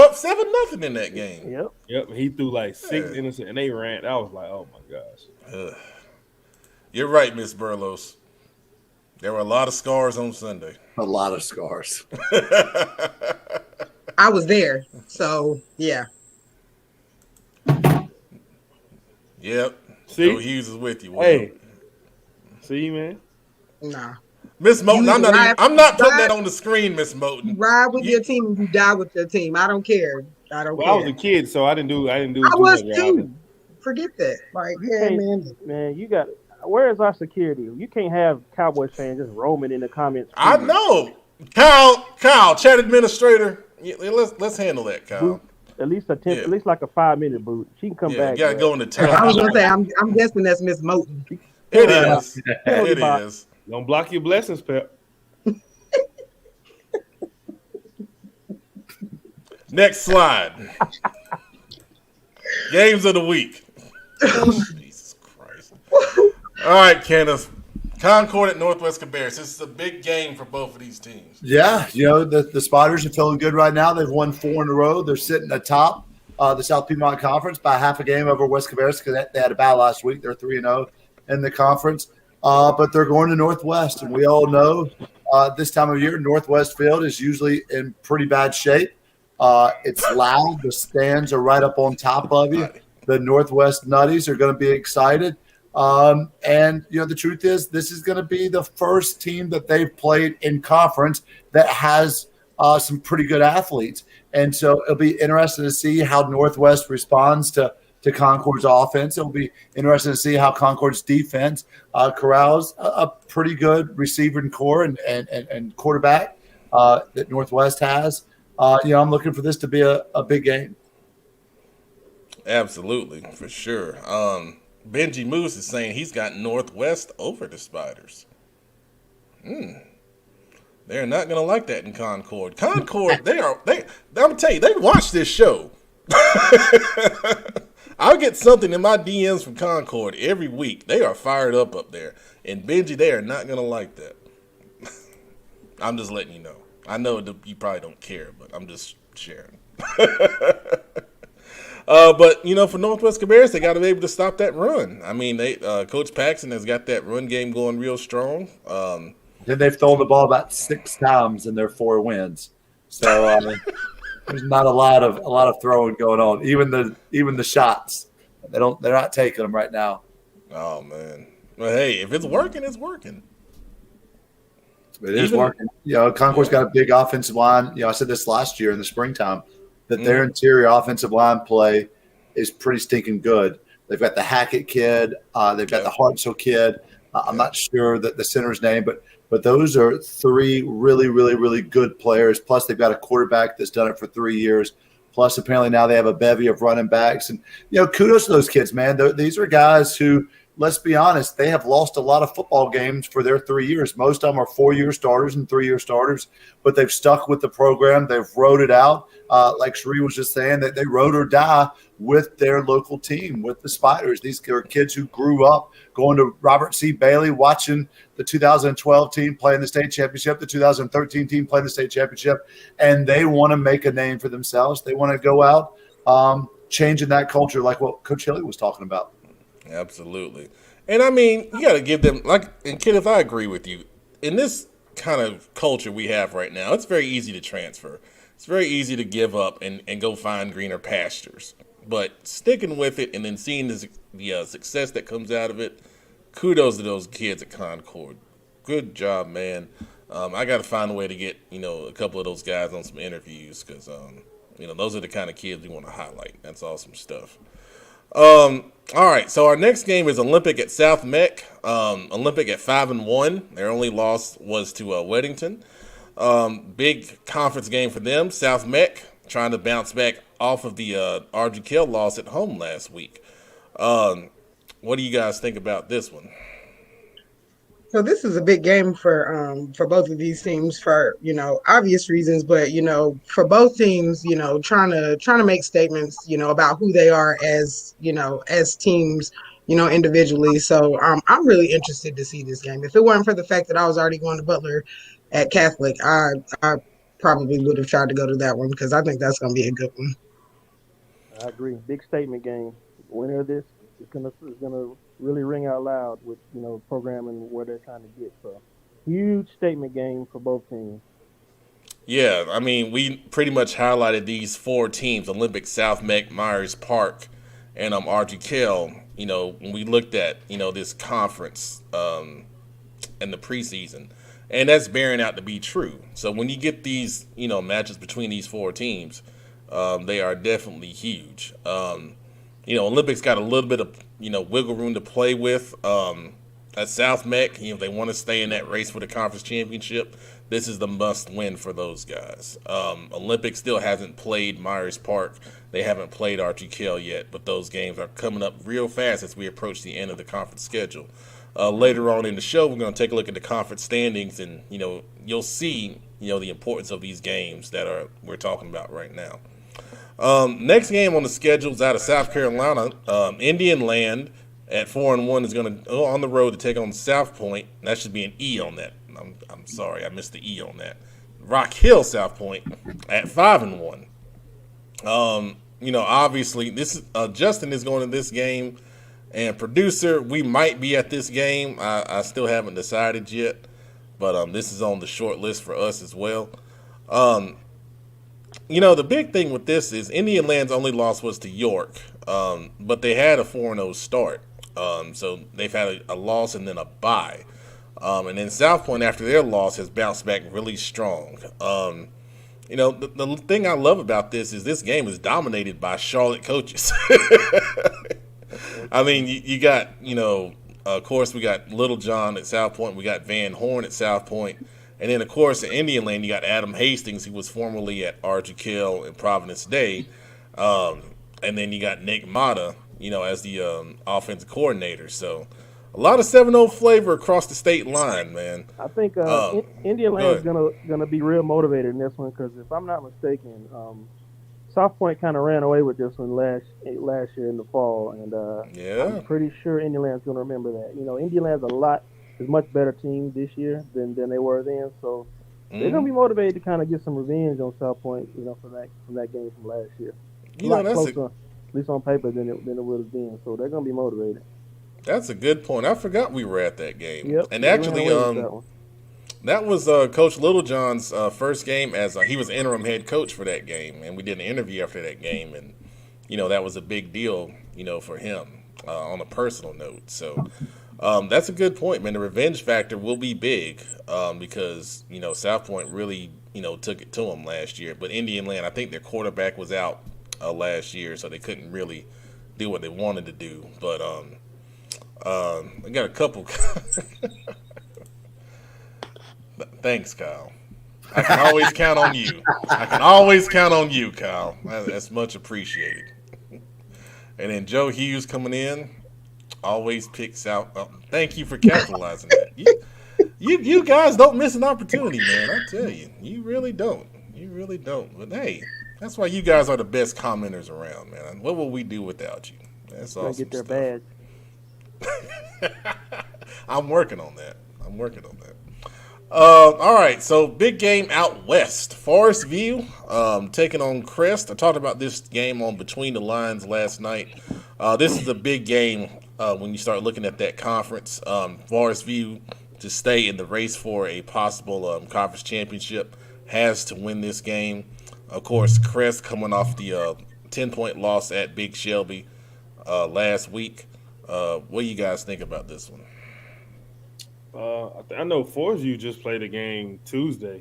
up 7-0 in that game. Yep. He threw like 6 interceptions, and they ran. I was like, oh my gosh. You're right, Miss Burlos. There were a lot of scars on Sunday. A lot of scars. I was there, so yeah. Yep. See, Joe Hughes is with you. Will. Hey, see, man. Nah. Miss Moten, You I'm not putting ride- that on the screen, Miss You Moten. ride with your team, you die with your team. I don't care. I don't Well, I care. was a kid, so I didn't do I too was much too. driving. Forget that. Like, You yeah, can't, man. You got. Where is our security? You can't have Cowboys fans just roaming in the comments. I know. Kyle, chat administrator. Yeah, let's handle that, Kyle. Boot, at least at least like a 5-minute boot. She can come Yeah, back. you gotta go in the time. I was gonna say, I'm guessing that's Miss Moten. It is. Penalty It box. is. Don't block your blessings, Pep. Next slide. Games of the week. Jesus Christ. All right, Kenneth. Concord at Northwest Cabarrus. This is a big game for both of these teams. Yeah, the Spiders are feeling good right now. They've won 4 in a row. They're sitting atop the South Piedmont Conference by half a game over West Cabarrus because they had a battle last week. They're 3-0 in the conference. But they're going to Northwest, and we all know this time of year, Northwest Field is usually in pretty bad shape. It's loud. The stands are right up on top of you. The Northwest Nutties are going to be excited. And, the truth is this is going to be the first team that they've played in conference that has some pretty good athletes. And so it'll be interesting to see how Northwest responds to Concord's offense. It'll be interesting to see how Concord's defense corrals a pretty good receiver and core and quarterback that Northwest has. I'm looking for this to be a big game. Absolutely, for sure. Benji Moose is saying he's got Northwest over the Spiders. They're not gonna like that in Concord. Concord, I'm gonna tell you, they watch this show. I'll get something in my DMs from Concord every week. They are fired up there. And Benji, they are not gonna like that. I'm just letting you know. I know you probably don't care, but I'm just sharing. But for Northwest Cabarrus, they got to be able to stop that run. I mean, Coach Paxson has got that run game going real strong. Then they've thrown the ball about 6 times in their 4 wins, so there's not a lot of throwing going on. Even the shots, they're not taking them right now. Oh man! Well, hey, if it's working, it's working. It is working. Concord's got a big offensive line. I said this last year in the springtime that their interior offensive line play is pretty stinking good. They've got the Hackett kid. They've got the Hartzell kid. I'm not sure that the center's name, but those are 3 really, really, really good players. Plus, they've got a quarterback that's done it for 3 years. Plus, apparently now they have a bevy of running backs. And, kudos to those kids, man. These are guys who, let's be honest, they have lost a lot of football games for their 3 years. Most of them are 4-year starters and 3-year starters, but they've stuck with the program. They've rode it out. Like Sheree was just saying, that they rode or die with their local team, with the Spiders. These are kids who grew up going to Robert C. Bailey, watching the 2012 team play in the state championship, the 2013 team play in the state championship, and they want to make a name for themselves. They want to go out changing that culture like what Coach Hilly was talking about. Absolutely. And I mean, you got to give them, and Kenneth, I agree with you. In this kind of culture we have right now, it's very easy to transfer. It's very easy to give up and go find greener pastures. But sticking with it and then seeing the success that comes out of it, kudos to those kids at Concord. Good job, man. I got to find a way to get, a couple of those guys on some interviews because, those are the kind of kids we want to highlight. That's awesome stuff. All right, so our next game is Olympic at South Mek. Olympic at 5-1. Their only loss was to Weddington. Big conference game for them. South Mek trying to bounce back off of the RGKL loss at home last week. What do you guys think about this one? So this is a big game for both of these teams for obvious reasons, but for both teams, trying to make statements about who they are as as teams, individually. So I'm really interested to see this game. If it weren't for the fact that I was already going to Butler at Catholic, I probably would have tried to go to that one because I think that's going to be a good one. I agree. Big statement game. Winner of this is gonna really ring out loud with program and where they're trying to get. So huge statement game for both teams. Yeah, I mean, we pretty much highlighted these 4 teams: Olympic, South Mek, Myers Park, and RGK. When we looked at this conference in the preseason, and that's bearing out to be true. So when you get these matches between these four teams, they are definitely huge. Olympics got a little bit of wiggle room to play with. At South Mek, if they want to stay in that race for the conference championship, this is the must win for those guys. Olympics still hasn't played Myers Park. They haven't played RGK yet, but those games are coming up real fast as we approach the end of the conference schedule. Later on in the show, we're going to take a look at the conference standings, and you'll see the importance of these games that we're talking about right now. Next game on the schedule is out of South Carolina. Indian Land at 4-1 is going to on the road to take on South Point. That should be an E on that. I'm sorry, I missed the E on that. Rock Hill South Point at 5-1. Obviously this Justin is going to this game, and producer, we might be at this game. I still haven't decided yet, but this is on the short list for us as well. The big thing with this is Indian Land's only loss was to York, but they had a 4-0 start. So they've had a loss and then a bye. And then South Point, after their loss, has bounced back really strong. The thing I love about this is this game is dominated by Charlotte coaches. I mean, you got, of course, we got Little John at South Point. We got Van Horn at South Point. And then, of course, at Indian Land, you got Adam Hastings, who was formerly at RGK and Providence Day. And then you got Nick Mata, as the offensive coordinator. So a lot of 7-0 flavor across the state line, man. I think Indian Land is gonna be real motivated in this one, because if I'm not mistaken, South Point kind of ran away with this one last year in the fall, and I'm pretty sure Indian Land's gonna remember that. Indian Land's is much better team this year than they were then, so they're gonna be motivated to kind of get some revenge on South Point, from that game from last year. That's closer, at least on paper, than it would have been. So they're gonna be motivated. That's a good point. I forgot we were at that game. Yep, and actually, that was Coach Littlejohn's first game as he was interim head coach for that game, and we did an interview after that game, and that was a big deal, for him on a personal note. So that's a good point, man. The revenge factor will be big because South Point really took it to them last year, but Indian Land, I think their quarterback was out last year, so they couldn't really do what they wanted to do. But I got a couple. Thanks, Kyle. I can always count on you. Kyle. That's much appreciated. And then Joe Hughes coming in, always picks out. Thank you for capitalizing that. You guys don't miss an opportunity, man. I tell you, you really don't. But hey, that's why you guys are the best commenters around, man. What will we do without you? That's awesome. Get their badge. I'm working on that. All right, so big game out west. Forest View taking on Crest. I talked about this game on Between the Lines last night. This is a big game when you start looking at that conference. Forest View, to stay in the race for a possible conference championship, has to win this game. Of course, Crest coming off the 10-point loss at Big Shelby last week. What do you guys think about this one? I know Forest View just played a game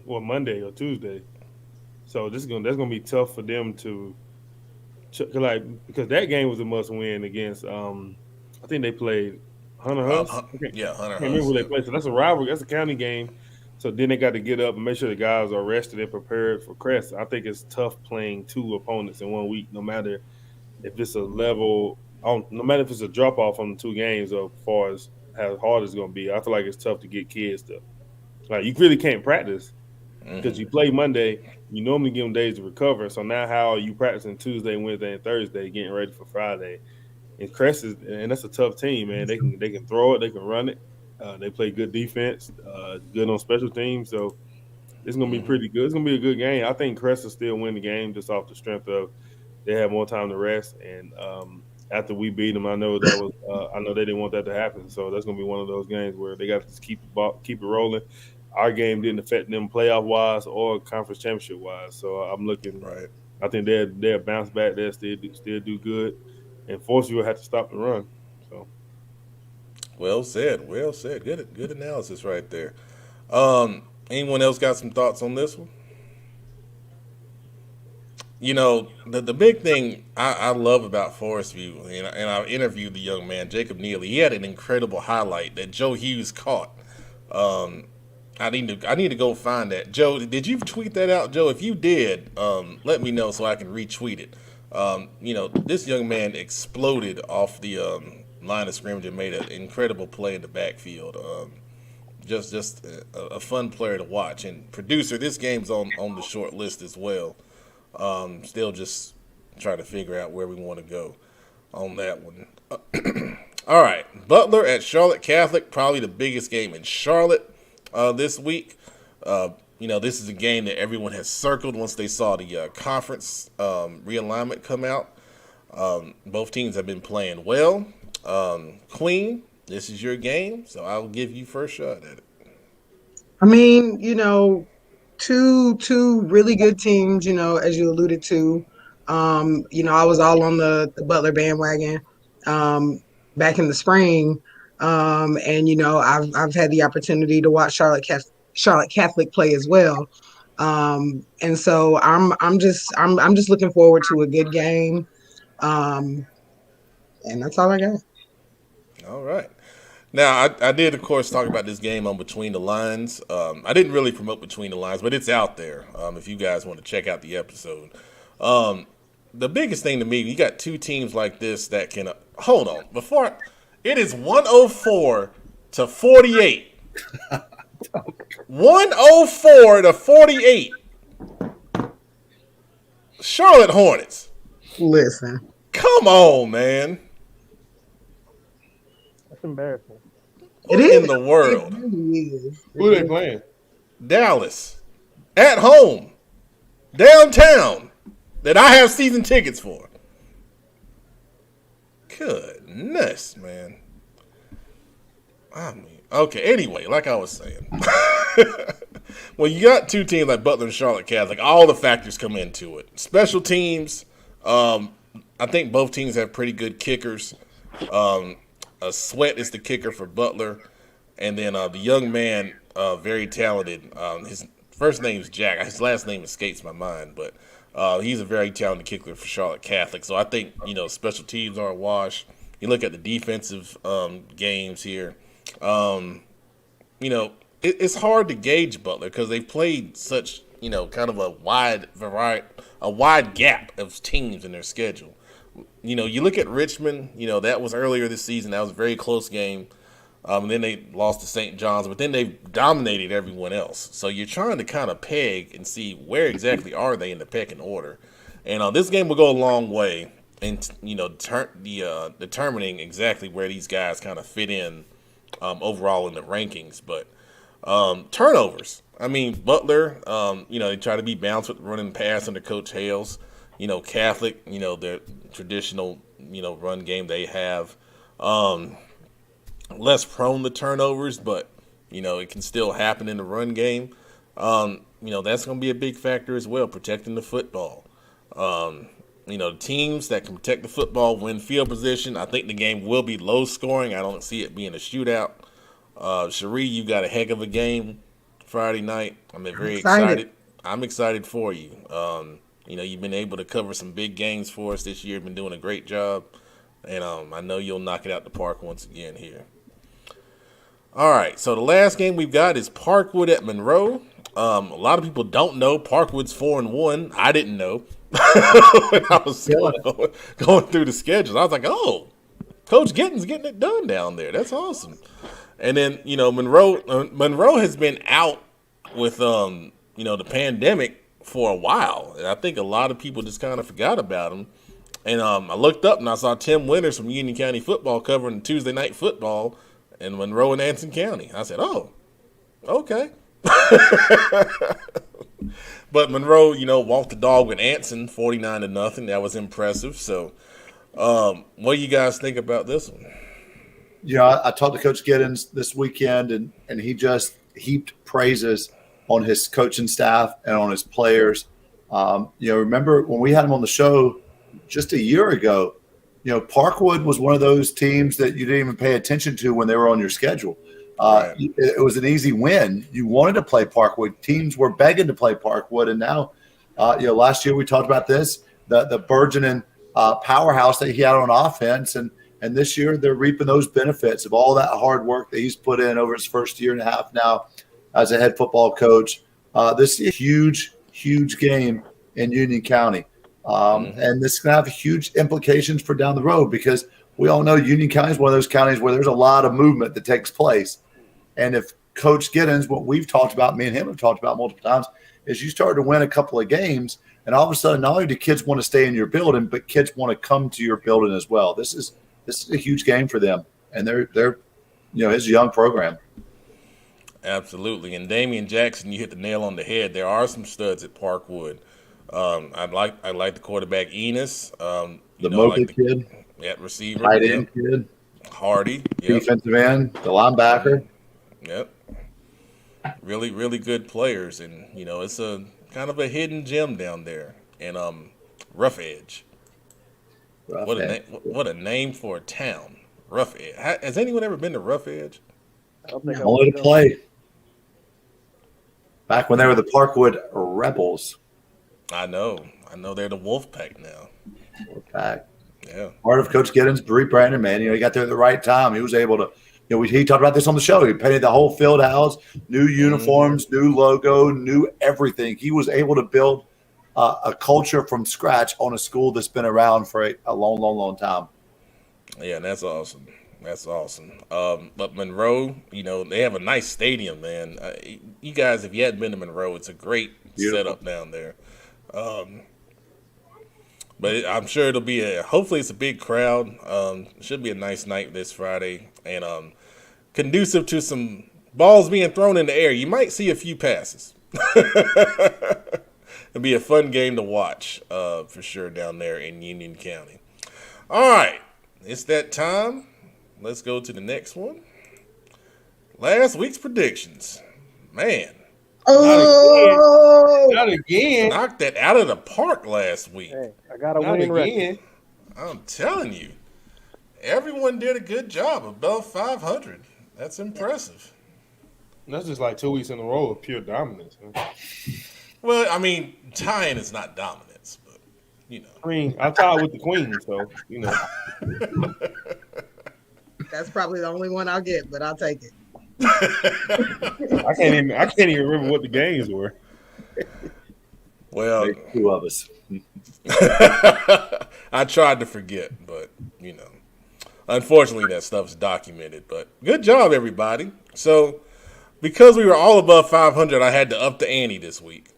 Monday or Tuesday, so that's gonna be tough for them to because that game was a must win against. I think they played Hunter Huss. Hunter. I can't remember who they played. So that's a rivalry. That's a county game. So then they got to get up and make sure the guys are rested and prepared for Crest. I think it's tough playing two opponents in 1 week, no matter if it's a level. No matter if it's a drop off on the two games, or as far as how hard it's going to be. I feel like it's tough to get kids to you really can't practice because you play Monday. You normally give them days to recover. So now how are you practicing Tuesday, Wednesday, and Thursday, getting ready for Friday? And Crest and that's a tough team, man. They can throw it, they can run it. They play good defense, good on special teams. So it's going to be pretty good. It's going to be a good game. I think Crest will still win the game just off the strength of they have more time to rest. And after we beat them, I know they didn't want that to happen. So that's going to be one of those games where they got to keep it rolling. Our game didn't affect them playoff wise or conference championship wise. So I'm looking. Right. I think they'll bounce back. They'll still do good. and force you to have to stop the run. So, well said. Well said. Good analysis right there. Anyone else got some thoughts on this one? You know, the big thing I love about Forest View, and I interviewed the young man, Jacob Neely. He had an incredible highlight that Joe Hughes caught. I need to go find that. Joe, did you tweet that out, Joe? If you did, let me know so I can retweet it. This young man exploded off the line of scrimmage and made an incredible play in the backfield. Just a fun player to watch. And producer, this game's on the short list as well. Still just trying to figure out where we want to go on that one. All right, Butler at Charlotte Catholic, probably the biggest game in Charlotte this week. This is a game that everyone has circled once they saw the conference realignment come out. Both teams have been playing well. Queen, this is your game, so I'll give you first shot at it. I mean, two really good teams, as you alluded to. I was all on the Butler bandwagon back in the spring. And I've had the opportunity to watch Charlotte Catholic play as well. And so I'm just looking forward to a good game. And that's all I got. All right. Now, I did, of course, talk about this game on Between the Lines. I didn't really promote Between the Lines, but it's out there if you guys want to check out the episode. The biggest thing to me, you got two teams like this that can hold on. It is 104 to 48. 104 to 48. Charlotte Hornets. Listen. Come on, man. That's embarrassing. What in the world? It really is. Who are they playing? Dallas. At home. Downtown. That I have season tickets for. Goodness, man. I mean, okay, anyway, like I was saying. Well, you got two teams like Butler and Charlotte Catholic. All the factors come into it. Special teams. I think both teams have pretty good kickers. Sweat is the kicker for Butler. And then the young man, very talented. His first name is Jack. His last name escapes my mind, but he's a very talented kicker for Charlotte Catholic. So I think, special teams are a wash. You look at the defensive games here. It's hard to gauge Butler because they've played such, kind of a wide gap of teams in their schedule. You look at Richmond, that was earlier this season. That was a very close game. And then they lost to St. John's, but then they dominated everyone else. So you're trying to kind of peg and see where exactly are they in the pecking order. And this game will go a long way in, determining exactly where these guys kind of fit in overall in the rankings. But turnovers. I mean, Butler, they try to be balanced with running pass under Coach Hales. Catholic, their traditional, run game they have. Less prone to turnovers, but, it can still happen in the run game. That's going to be a big factor as well, protecting the football. Teams that can protect the football win field position. I think the game will be low scoring. I don't see it being a shootout. Cherie, you got a heck of a game Friday night. I'm very excited. I'm excited for you. You've been able to cover some big games for us this year. Been doing a great job. And I know you'll knock it out the park once again here. All right, so the last game we've got is Parkwood at Monroe. A lot of people don't know Parkwood's 4-1. I didn't know when I was going through the schedules. I was like, oh, Coach Gittins getting it done down there. That's awesome. And then, Monroe has been out with, the pandemic for a while. And I think a lot of people just kind of forgot about him. And I looked up and I saw Tim Winters from Union County Football covering Tuesday Night Football in Monroe and Anson County. I said, oh, okay. But Monroe, walked the dog with Anson 49-0. That was impressive. So what do you guys think about this one? Yeah, I talked to Coach Giddens this weekend, and he just heaped praises on his coaching staff and on his players. Remember when we had him on the show just a year ago, Parkwood was one of those teams that you didn't even pay attention to when they were on your schedule. Right. It was an easy win. You wanted to play Parkwood. Teams were begging to play Parkwood, and now, last year we talked about this, the burgeoning powerhouse that he had on offense, and this year they're reaping those benefits of all that hard work that he's put in over his first year and a half now as a head football coach. This is a huge, huge game in Union County, and this is going to have huge implications for down the road because we all know Union County is one of those counties where there's a lot of movement that takes place. And if Coach Giddens, what we've talked about, me and him have talked about multiple times, is you start to win a couple of games, and all of a sudden, not only do kids want to stay in your building, but kids want to come to your building as well. This is a huge game for them, and they're it's a young program. Absolutely. And Damian Jackson, you hit the nail on the head. There are some studs at Parkwood. I like the quarterback Enos. The Mocha kid. Yeah, receiver. Tight end kid. Hardy. Yep. Defensive end. The linebacker. Yep. Really, really good players. And, it's a kind of a hidden gem down there in Rough Edge. What a name for a town. Rough Edge. Has anyone ever been to Rough Edge? Only to play. Back when they were the Parkwood Rebels. I know they're the Wolf Pack now. Wolf Pack. Yeah. Part of Coach Giddens, Bree Brandon, man. He got there at the right time. He was able to, he talked about this on the show. He painted the whole field house, new uniforms, new logo, new everything. He was able to build a culture from scratch on a school that's been around for a long, long, long time. Yeah, that's awesome. That's awesome. But Monroe, they have a nice stadium, man. You guys, if you hadn't been to Monroe, it's a great setup down there. But I'm sure it'll be hopefully it's a big crowd. Should be a nice night this Friday and conducive to some balls being thrown in the air. You might see a few passes. It'll be a fun game to watch for sure down there in Union County. All right, it's that time. Let's go to the next one. Last week's predictions. Man. Oh, not again. Knocked that out of the park last week. Hey, I got a winning record. I'm telling you. Everyone did a good job above 500. That's impressive. That's just like 2 weeks in a row of pure dominance. Huh? Well, I mean, tying is not dominance, but, I mean, I tied with the queen, so, That's probably the only one I'll get, but I'll take it. I can't even remember what the games were. Well, two of us. I tried to forget, but unfortunately that stuff's documented. But good job, everybody. So because we were all above 500, I had to up the ante this week.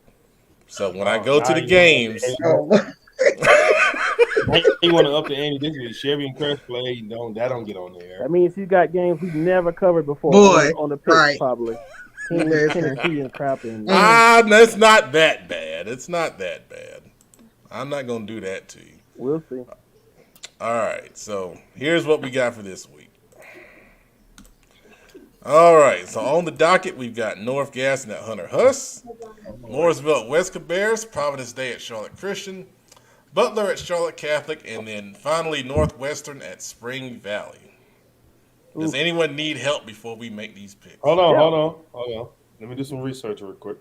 So when I go to the games, you want to up the ante this week? Chevy and Crest play. That don't get on there. That means you got games we've never covered before. Boy, on the pitch, right. Probably. Tennessee and crap. That's not that bad. It's not that bad. I'm not gonna do that to you. We'll see. All right. So here's what we got for this week. All right. So on the docket, we've got North Gaston at Hunter Huss, Mooresville at West Cabarrus, Providence Day at Charlotte Christian, Butler at Charlotte Catholic, and then finally Northwestern at Spring Valley. Does anyone need help before we make these picks? Hold on. Let me do some research real quick.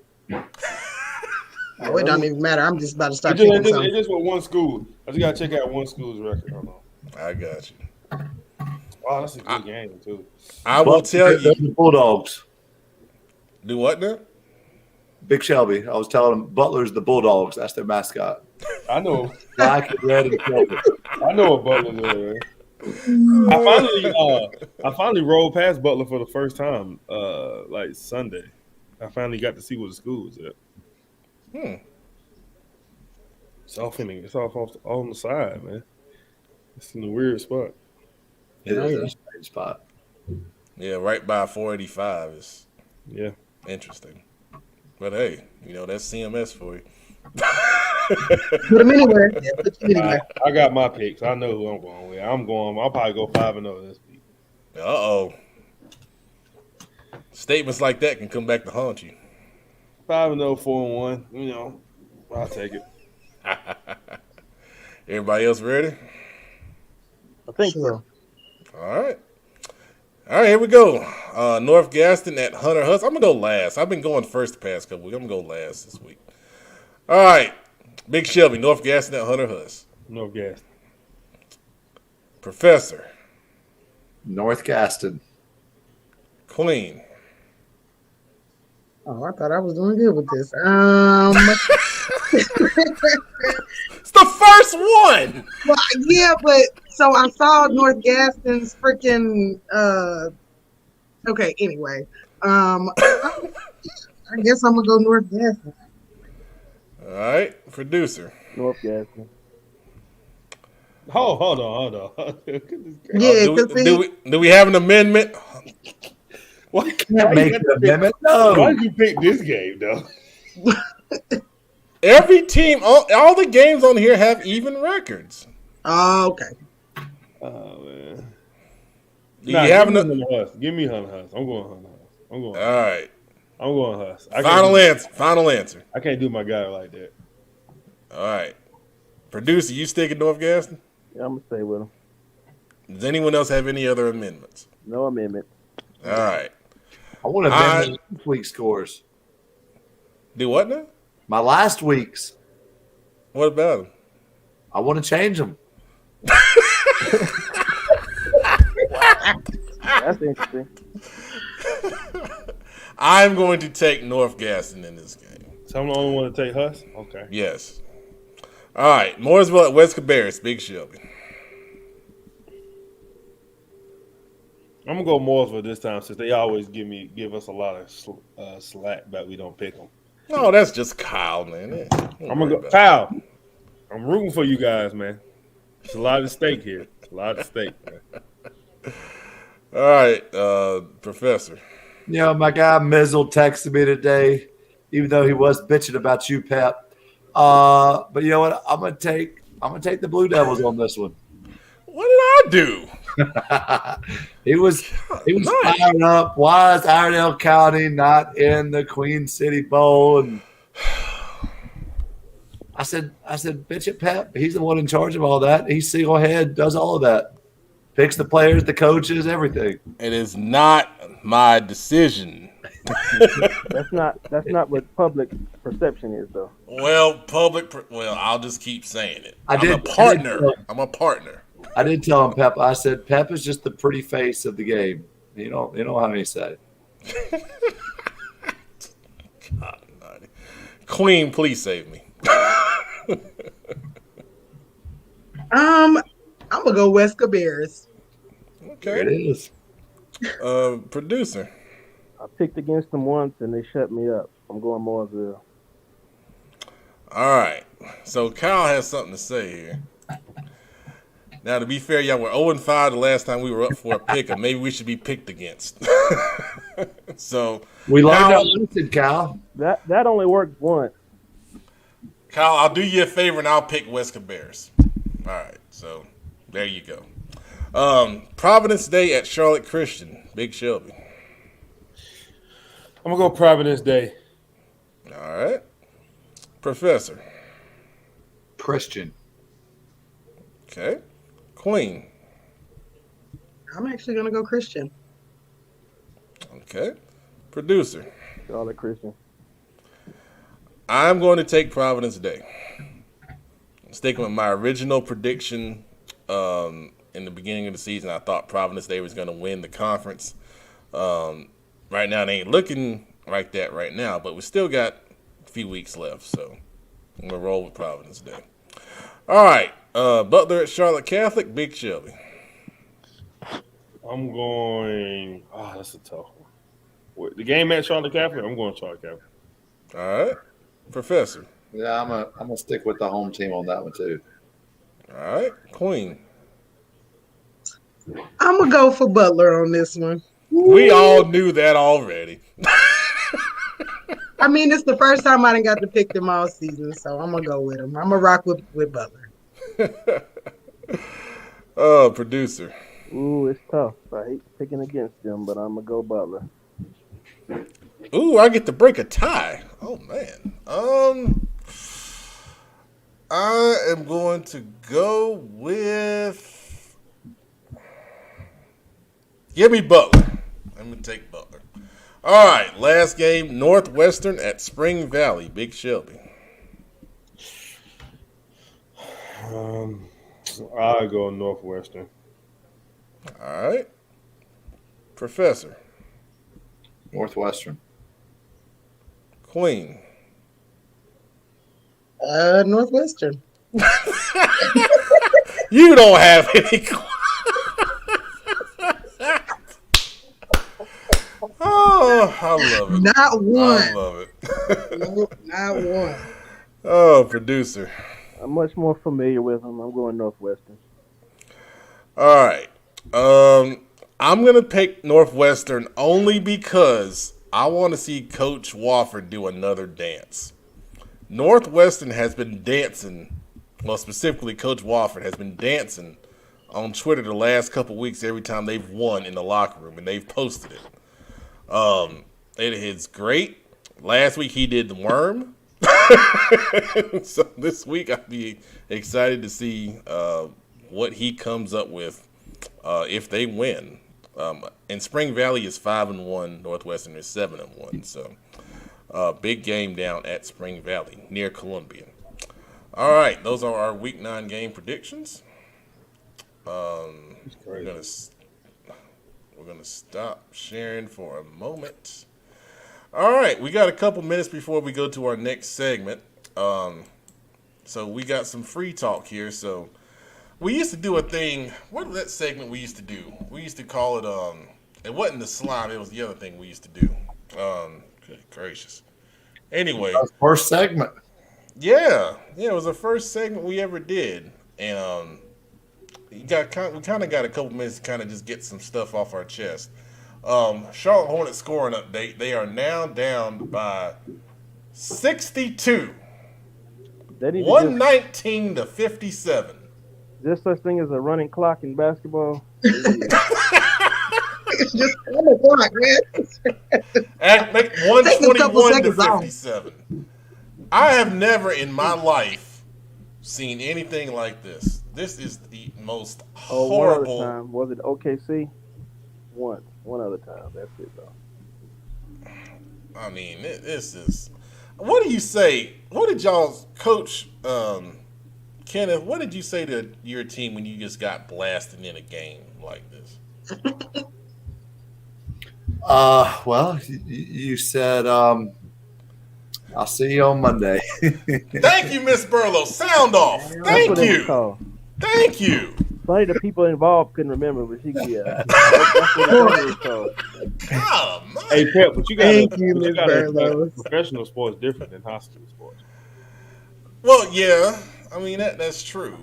Oh, it don't even matter. I'm just about to start It's just with one school. I just got to check out one school's record. Hold on. I got you. Wow, that's a good game, too. I will tell you. The Bulldogs. Do what now? Big Shelby. I was telling him Butler's the Bulldogs. That's their mascot. I know. Black and red and silver. I know what Butler's is. I finally rolled past Butler for the first time, like Sunday. I finally got to see what the school was at. It's off on the side, man. It's in a weird spot. It is a strange spot. Yeah, right by 485 is interesting. But hey, that's CMS for you. Put them anywhere. Yeah, put them anywhere. I got my picks. I know who I'm going with. I'll probably go 5-0 this week. Uh-oh. Statements like that can come back to haunt you. 5-0, 4-1. I'll take it. Everybody else ready? I think so. All right. All right, here we go. North Gaston at Hunter Huss. I'm going to go last. I've been going first the past couple weeks. I'm going to go last this week. All right. Big Shelby, North Gaston at Hunter Huss. North Gaston. Professor. North Gaston. Queen. Oh, I thought I was doing good with this. It's the first one. Well, yeah, but so I saw North Gaston's freaking. Okay, anyway, I guess I'm gonna go North Gaston. All right, producer. North Gaston. Hold on. Yeah, do we have an amendment? Why Can't make an amendment. No. Why did you pick this game, though? Every team, all the games on here have even records. Oh, okay. Oh man. Do you have Give me Hunter Huss. I'm going Hunter Huss. All right. I'm going Huss. Final answer. I can't do my guy like that. All right. Producer, you sticking North Gaston? Yeah, I'm gonna stay with him. Does anyone else have any other amendments? No amendment. All right. I want to amend this week's scores. Do what now? My last week's. What about them? I want to change them. That's interesting. I'm going to take North Gaston in this game. So I'm the only one to take Huss? Okay. Yes. All right. Mooresville at West Cabarrus. Big Shelby. I'm gonna go Mooresville this time since they always give us a lot of slack, but we don't pick them. No, that's just Kyle, man. I'm gonna go Kyle. I'm rooting for you guys, man. It's a lot at stake here. It's a lot at stake, man. All right, Professor. You know, my guy Mizzle texted me today, even though he was bitching about you, Pep. But you know what? I'm gonna take the Blue Devils on this one. What did I do? he was fired up. Why is Iredell County not in the Queen City Bowl? And I said, bitch it, Pep. He's the one in charge of all that. He single head does all of that. Picks the players, the coaches, everything. It is not my decision. That's not what public perception is, though. Well, I'll just keep saying it. I'm a partner. I did tell him, Pep. I said, Pep is just the pretty face of the game. You know how he said it. God, Queen, please save me. I'm gonna go West Cabarrus. Okay, there it is. Producer. I picked against them once and they shut me up. I'm going Mooresville. All right. So Kyle has something to say here. Now, to be fair, y'all were 0-5 the last time we were up for a pick, and maybe we should be picked against. So we learned our lesson, Kyle. That only worked once. Kyle, I'll do you a favor and I'll pick West Cabarrus. All right. So there you go. Providence Day at Charlotte Christian. Big Shelby. I'm gonna go Providence Day. All right. Professor. Christian. Okay. Queen. I'm actually gonna go Christian. Okay. Producer. Charlotte Christian. I'm going to take Providence Day. I'm sticking with my original prediction in the beginning of the season. I thought Providence Day was going to win the conference. Right now, it ain't looking like that right now, but we still got a few weeks left, so I'm going to roll with Providence Day. All right. Butler at Charlotte Catholic. Big Shelby. I'm going. Oh, that's a tough one. The game at Charlotte Catholic. I'm going Charlotte Catholic. All right, Professor. Yeah, I'm gonna stick with the home team on that one too. All right, Queen. I'm gonna go for Butler on this one. We all knew that already. I mean, it's the first time I didn't got to pick them all season, so I'm gonna go with him. I'm gonna rock with Butler. Producer. Ooh, it's tough. I hate picking against them, but I'm gonna go Butler. Ooh, I get to break a tie. Oh man. I am going to go with Give me Butler. I'm going to take Butler. All right, last game, Northwestern at Spring Valley. Big Shelby. I'll go Northwestern. All right. Professor. Northwestern. Queen. Northwestern. You don't have any. Oh, I love it. Not one. I love it. Nope, not one. Oh, producer. I'm much more familiar with them. I'm going Northwestern. All right. I'm going to pick Northwestern only because I want to see Coach Wofford do another dance. Northwestern has been dancing, well, specifically Coach Wofford has been dancing on Twitter the last couple weeks every time they've won in the locker room, and they've posted it. It is great. Last week he did the worm. So this week I'll be excited to see what he comes up with if they win. And Spring Valley is 5-1. Northwestern is 7-1. So big game down at Spring Valley near Columbia. All right, those are our Week 9 game predictions. We're gonna stop sharing for a moment. All right, we got a couple minutes before we go to our next segment. So we got some free talk here. So we used to do a thing. What was that segment we used to do? We used to call it. It wasn't the slime. It was the other thing we used to do. Good gracious. Anyway, first segment. Yeah, it was the first segment we ever did, and we kind of got a couple minutes to kind of just get some stuff off our chest. Charlotte Hornet scoring update. They are now down by 62. 119 to 57. Is there such thing as a running clock in basketball? It's just on the clock, man. Make 121 to 57. I have never in my life seen anything like this. This is the most horrible. One other time. Was it OKC? One other time. That's it, though. I mean, this is. What do you say? What did y'all's coach, Kenneth? What did you say to your team when you just got blasted in a game like this? Well, you said, I'll see you on Monday. Thank you, Miss Burlow. Sound off. Thank you. Thank you. Funny the people involved couldn't remember, but she could. That's what it was called. Hey, Pep, but you got Burlow. Professional sports different than high school sports. Well, yeah. I mean, that's true.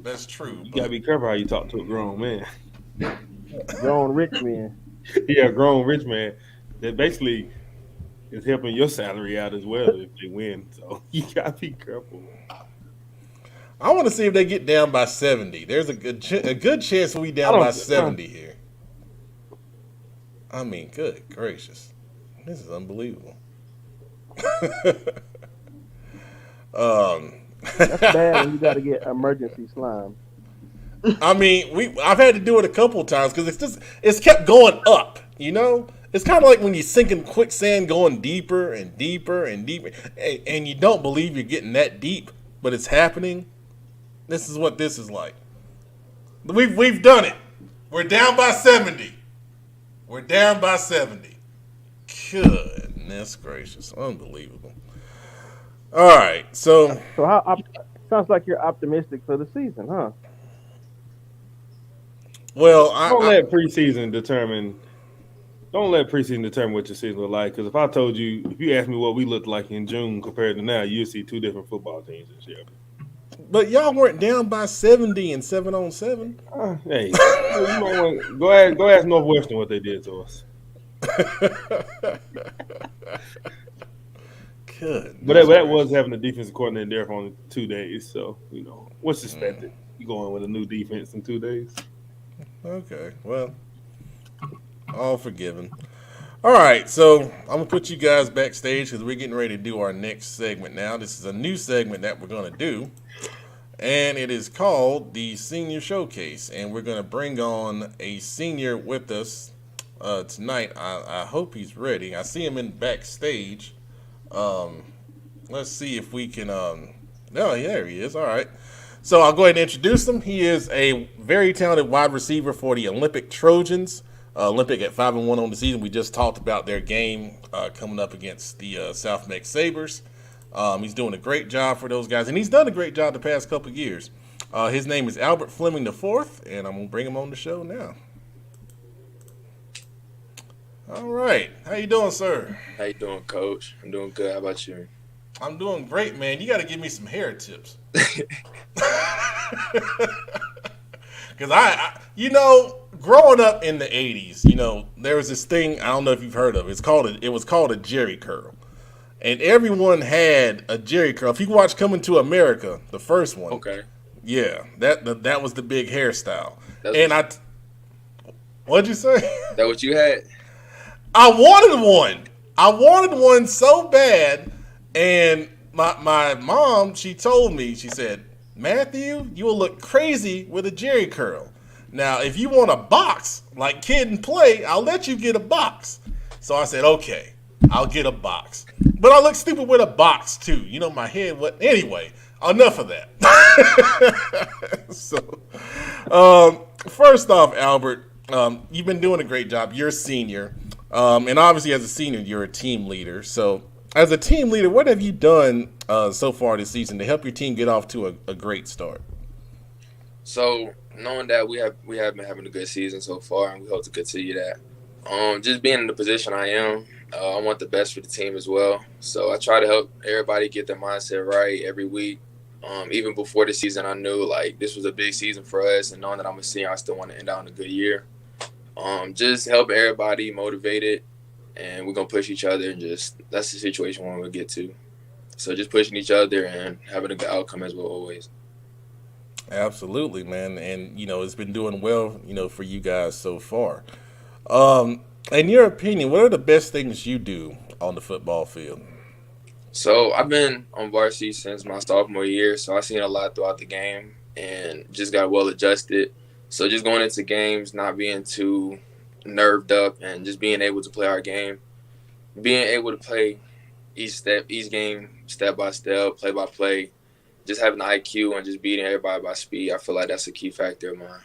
That's true. You gotta be careful how you talk to a grown man. Grown rich man. Yeah, grown rich man. That basically is helping your salary out as well if they win. So you gotta be careful. I want to see if they get down by 70. There's a good chance we'll be down by 70 here. I mean, good gracious. This is unbelievable. That's bad when you got to get emergency slime. I mean, I've had to do it a couple of times because it's kept going up, you know? It's kind of like when you sink in quicksand going deeper and deeper and deeper, and you don't believe you're getting that deep, but it's happening. This is what this is like. We've done it. We're down by 70. We're down by 70. Goodness gracious. Unbelievable. All right. So how sounds like you're optimistic for the season, huh? Well, Don't let preseason determine what your season look like. Because if you asked me what we looked like in June compared to now, you'd see two different football teams this year. But y'all weren't down by 70 and 7-on-7. Hey, you might want to go ask Northwestern what they did to us. Good. But that was having a defensive coordinator there for only 2 days. So, what's expected? You going with a new defense in 2 days? Okay, well, all forgiven. All right, so I'm going to put you guys backstage because we're getting ready to do our next segment now. This is a new segment that we're going to do. and it is called the Senior Showcase. And we're going to bring on a senior with us tonight. I hope he's ready. I see him in backstage. Let's see if we can. There he is. All right. So I'll go ahead and introduce him. He is a very talented wide receiver for the Olympic Trojans. Olympic at 5-1 on the season. We just talked about their game coming up against the South Mek Sabres. He's doing a great job for those guys, and he's done a great job the past couple of years. His name is Albert Fleming IV, and I'm going to bring him on the show now. All right. How you doing, sir? How you doing, Coach? I'm doing good. How about you? I'm doing great, man. You got to give me some hair tips. Because growing up in the 80s, there was this thing, I don't know if you've heard of it. It was called a jerry curl. And everyone had a jerry curl. If you watch Coming to America, the first one. Okay. Yeah, that was the big hairstyle. What'd you say? That what you had? I wanted one so bad. And my mom, she told me, she said, Matthew, you will look crazy with a jerry curl. Now, if you want a box, like Kid and Play, I'll let you get a box. So I said, okay, I'll get a box. But I look stupid with a box, too. My head, anyway, enough of that. So, first off, Albert, you've been doing a great job. You're a senior. And obviously, as a senior, you're a team leader. So, as a team leader, what have you done so far this season to help your team get off to a great start? So, knowing that we have been having a good season so far, and we hope to continue that. Just being in the position I am, I want the best for the team as well. So I try to help everybody get their mindset right every week. Even before the season, I knew this was a big season for us, and knowing that I'm a senior, I still want to end out on a good year. Just help everybody motivated. And we're going to push each other, and that's the situation we want to get to. So just pushing each other and having a good outcome as well always. Absolutely, man. And, it's been doing well, for you guys so far. In your opinion, what are the best things you do on the football field? So I've been on varsity since my sophomore year, so I've seen a lot throughout the game and just got well adjusted. So just going into games, not being too nerved up, and just being able to play our game, being able to play each game step by step, play by play, just having the IQ and just beating everybody by speed. I feel like that's a key factor of mine.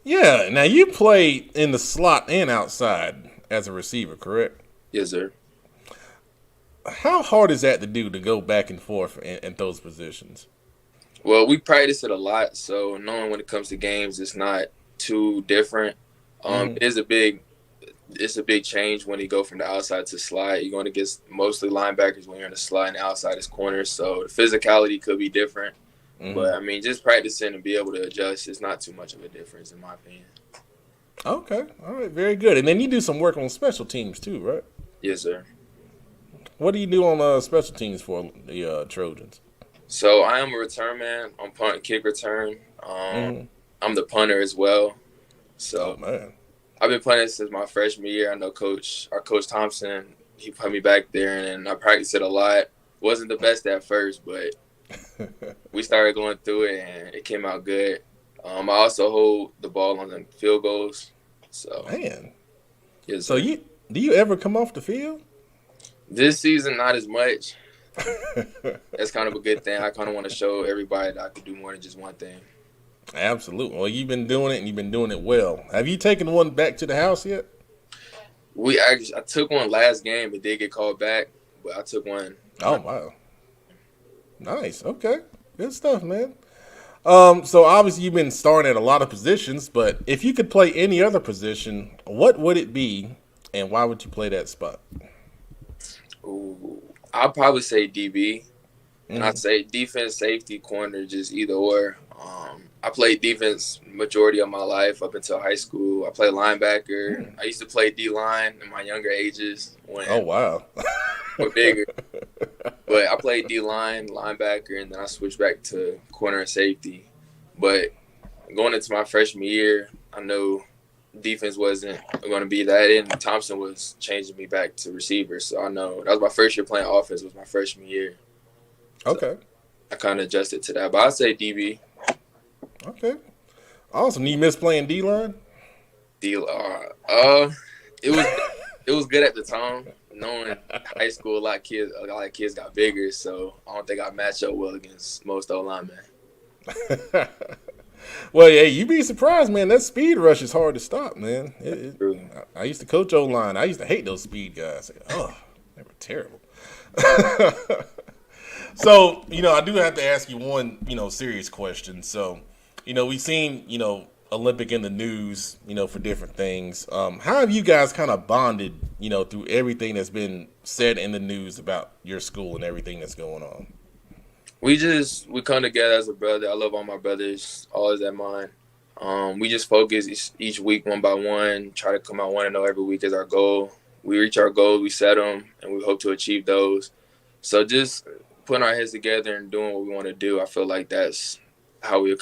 Yeah. Now you play in the slot and outside as a receiver, correct? Yes, sir. How hard is that to do, to go back and forth in those positions? Well, we practice it a lot, so knowing when it comes to games, it's not too different. It's a big change when you go from the outside to slide. You're going to get mostly linebackers when you're in the slide, and the outside is corners. So the physicality could be different. But, just practicing and be able to adjust is not too much of a difference, in my opinion. Okay. All right. Very good. And then you do some work on special teams too, right? Yes, sir. What do you do on special teams for the Trojans? So I am a return man on punt and kick return. I'm the punter as well. So man. I've been punting since my freshman year. I know our coach Thompson, he put me back there, and I practiced it a lot. Wasn't the best at first, but we started going through it, and it came out good. I also hold the ball on the field goals. So man. Yes, so do you ever come off the field? This season, not as much. That's kind of a good thing. I kind of want to show everybody that I could do more than just one thing. Absolutely. Well, you've been doing it, and you've been doing it well. Have you taken one back to the house yet? I took one last game. It did get called back, but I took one. Oh, wow. Nice. Okay. Good stuff, man. So obviously you've been starting at a lot of positions, but if you could play any other position, what would it be, and why would you play that spot? Ooh, I'll probably say DB. And I'd say defense, safety, corner, just either or. I played defense majority of my life up until high school. I played linebacker. I used to play D-line in my younger ages. Oh, wow. We're bigger. But I played D-line, linebacker, and then I switched back to corner and safety. But going into my freshman year, I know defense wasn't going to be that, and Thompson was changing me back to receiver. So I know that was my first year playing offense, was my freshman year. Okay. I kind of adjusted to that. But I'd say DB. Okay. Awesome. You miss playing D-line? D-line. It was good at the time. Knowing high school, a lot of kids got bigger, so I don't think I match up well against most O-linemen. Well, yeah, you'd be surprised, man. That speed rush is hard to stop, man. I used to coach O-line. I used to hate those speed guys. Oh, they were terrible. So, I do have to ask you one, serious question. So, we've seen, Olympic in the news, for different things. How have you guys kind of bonded, through everything that's been said in the news about your school and everything that's going on? We come together as a brother. I love all my brothers, always at mine. We just focus each week one by one, try to come out 1-0 every week is our goal. We reach our goals, we set them, and we hope to achieve those. So just putting our heads together and doing what we want to do, I feel like that's how we'll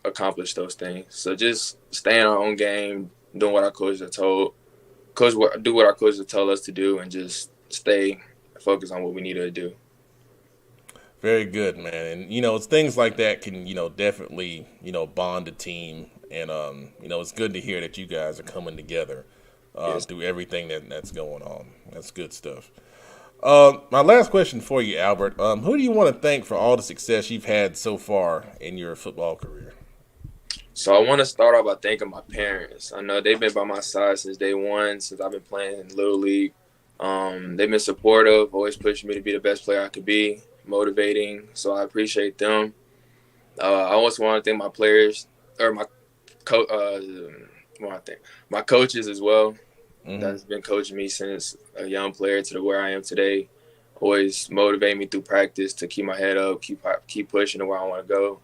accomplish those things. So just stay in our own game, doing what our coaches are told. Do what our coaches have told us to do, and just stay focused on what we need to do. Very good, man. And, it's things like that can, definitely, bond a team. And, it's good to hear that you guys are coming together through everything that's going on. That's good stuff. My last question for you, Albert. Who do you want to thank for all the success you've had so far in your football career? So I want to start off by thanking my parents. I know they've been by my side since day one, since I've been playing in Little League. They've been supportive, always pushing me to be the best player I could be, motivating. So I appreciate them. I also want to thank my players, or my coaches as well. Mm-hmm. That's been coaching me since a young player to where I am today. Always motivate me through practice to keep my head up, keep pushing to where I want to go.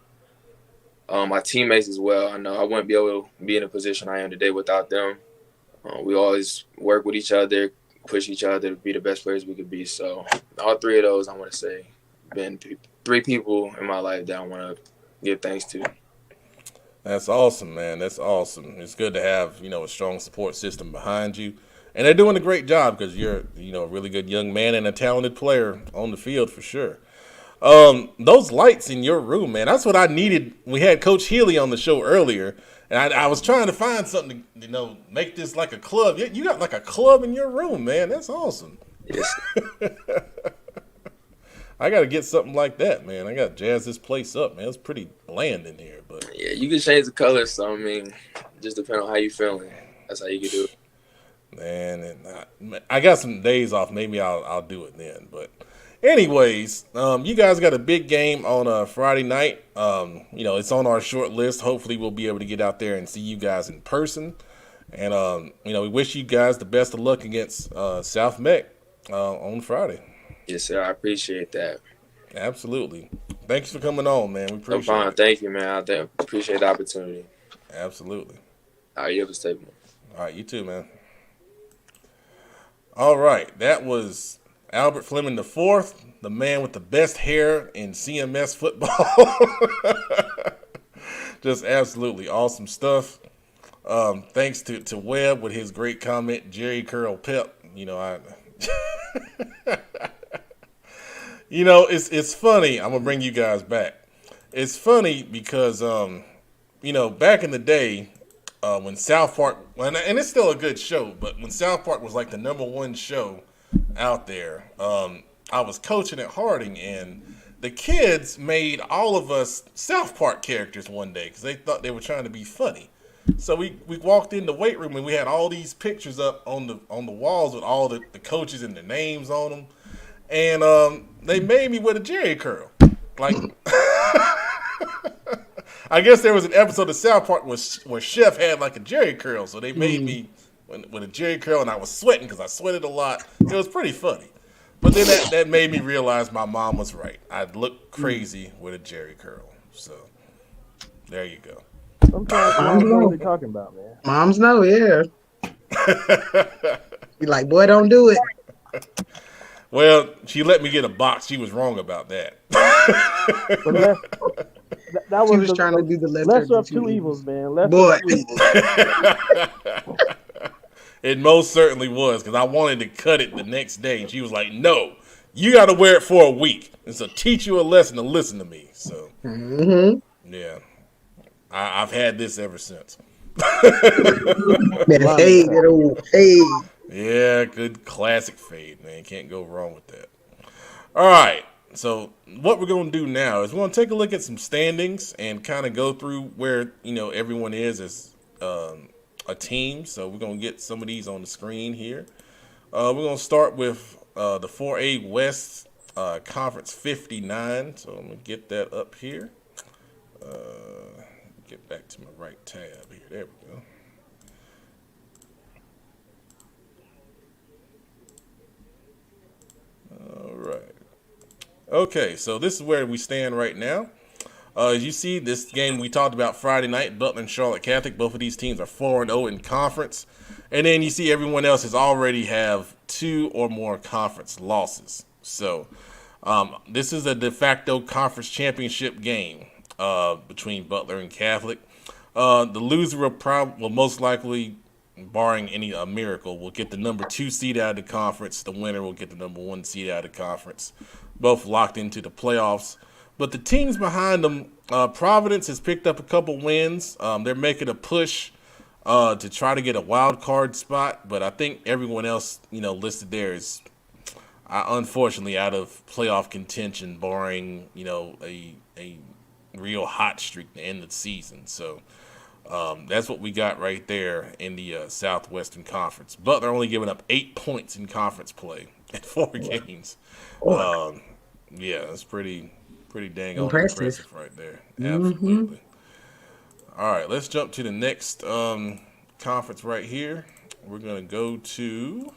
My teammates as well. I know I wouldn't be able to be in the position I am today without them. We always work with each other, push each other to be the best players we could be. So all three of those, I want to say, been three people in my life that I want to give thanks to. That's awesome, man. That's awesome. It's good to have, a strong support system behind you. And they're doing a great job because you're, a really good young man and a talented player on the field for sure. Those lights in your room, man, that's what I needed. We had Coach Healy on the show earlier, and I was trying to find something to, make this like a club. You got like a club in your room, man. That's awesome. Yes. I got to get something like that, man. I got to jazz this place up, man. It's pretty bland in here, but yeah, you can change the colors. So I mean, just depending on how you feeling. That's how you can do it. Man, and I got some days off. Maybe I'll do it then. But anyways, you guys got a big game on Friday night. It's on our short list. Hopefully, we'll be able to get out there and see you guys in person. And we wish you guys the best of luck against South Mek on Friday. Yes, sir. I appreciate that. Absolutely. Thanks for coming on, man. We appreciate it. Thank you, man. I appreciate the opportunity. Absolutely. All right, you have a stay, man. All right, you too, man. All right, that was Albert Fleming IV, the man with the best hair in CMS football. Just absolutely awesome stuff. Thanks to Webb with his great comment, Jerry Curl Pep. It's funny. I'm gonna bring you guys back. It's funny because back in the day, when South Park, and it's still a good show, but when South Park was like the #1 show out there, I was coaching at Harding, and the kids made all of us South Park characters one day because they thought they were trying to be funny. So we walked in the weight room and we had all these pictures up on the walls with all the coaches and their names on them. And they made me with a Jerry curl. Like, I guess there was an episode of South Park where Chef had like a Jerry curl. So they made me with a Jerry curl, and I was sweating because I sweated a lot. It was pretty funny. But then that made me realize my mom was right. I'd look crazy with a Jerry curl. So there you go. Sometimes moms know what they're talking about, man. Moms know, yeah. You're like, boy, don't do it. Well, she let me get a box. She was wrong about that. That she was trying to do the lesser of two evils, man. Boy. It most certainly was, because I wanted to cut it the next day. And she was like, no, you got to wear it for a week. And so teach you a lesson to listen to me. So, yeah. I've had this ever since. Fade. Yeah, good classic fade, man. Can't go wrong with that. All right. So what we're going to do now is we're going to take a look at some standings and kind of go through where, everyone is as a team. So we're going to get some of these on the screen here. We're going to start with the 4A West Conference 59. So I'm going to get that up here. Get back to my right tab here. There we go. All right. Okay, so this is where we stand right now. As you see, this game we talked about Friday night, Butler and Charlotte Catholic. Both of these teams are 4-0 in conference. And then you see everyone else has already have 2 or more conference losses. So this is a de facto conference championship game between Butler and Catholic. The loser will most likely, barring any miracle, will get the number 2 seed out of the conference. The winner will get the number 1 seed out of the conference. Both locked into the playoffs. But the teams behind them, Providence has picked up a couple wins. They're making a push to try to get a wild card spot. But I think everyone else, listed there is unfortunately out of playoff contention, barring, a real hot streak to end the season. So that's what we got right there in the Southwestern Conference. Butler only giving up 8 points in conference play in 4 games. Yeah, that's pretty dang impressive right there. Absolutely. All right, let's jump to the next conference right here. We're going to go to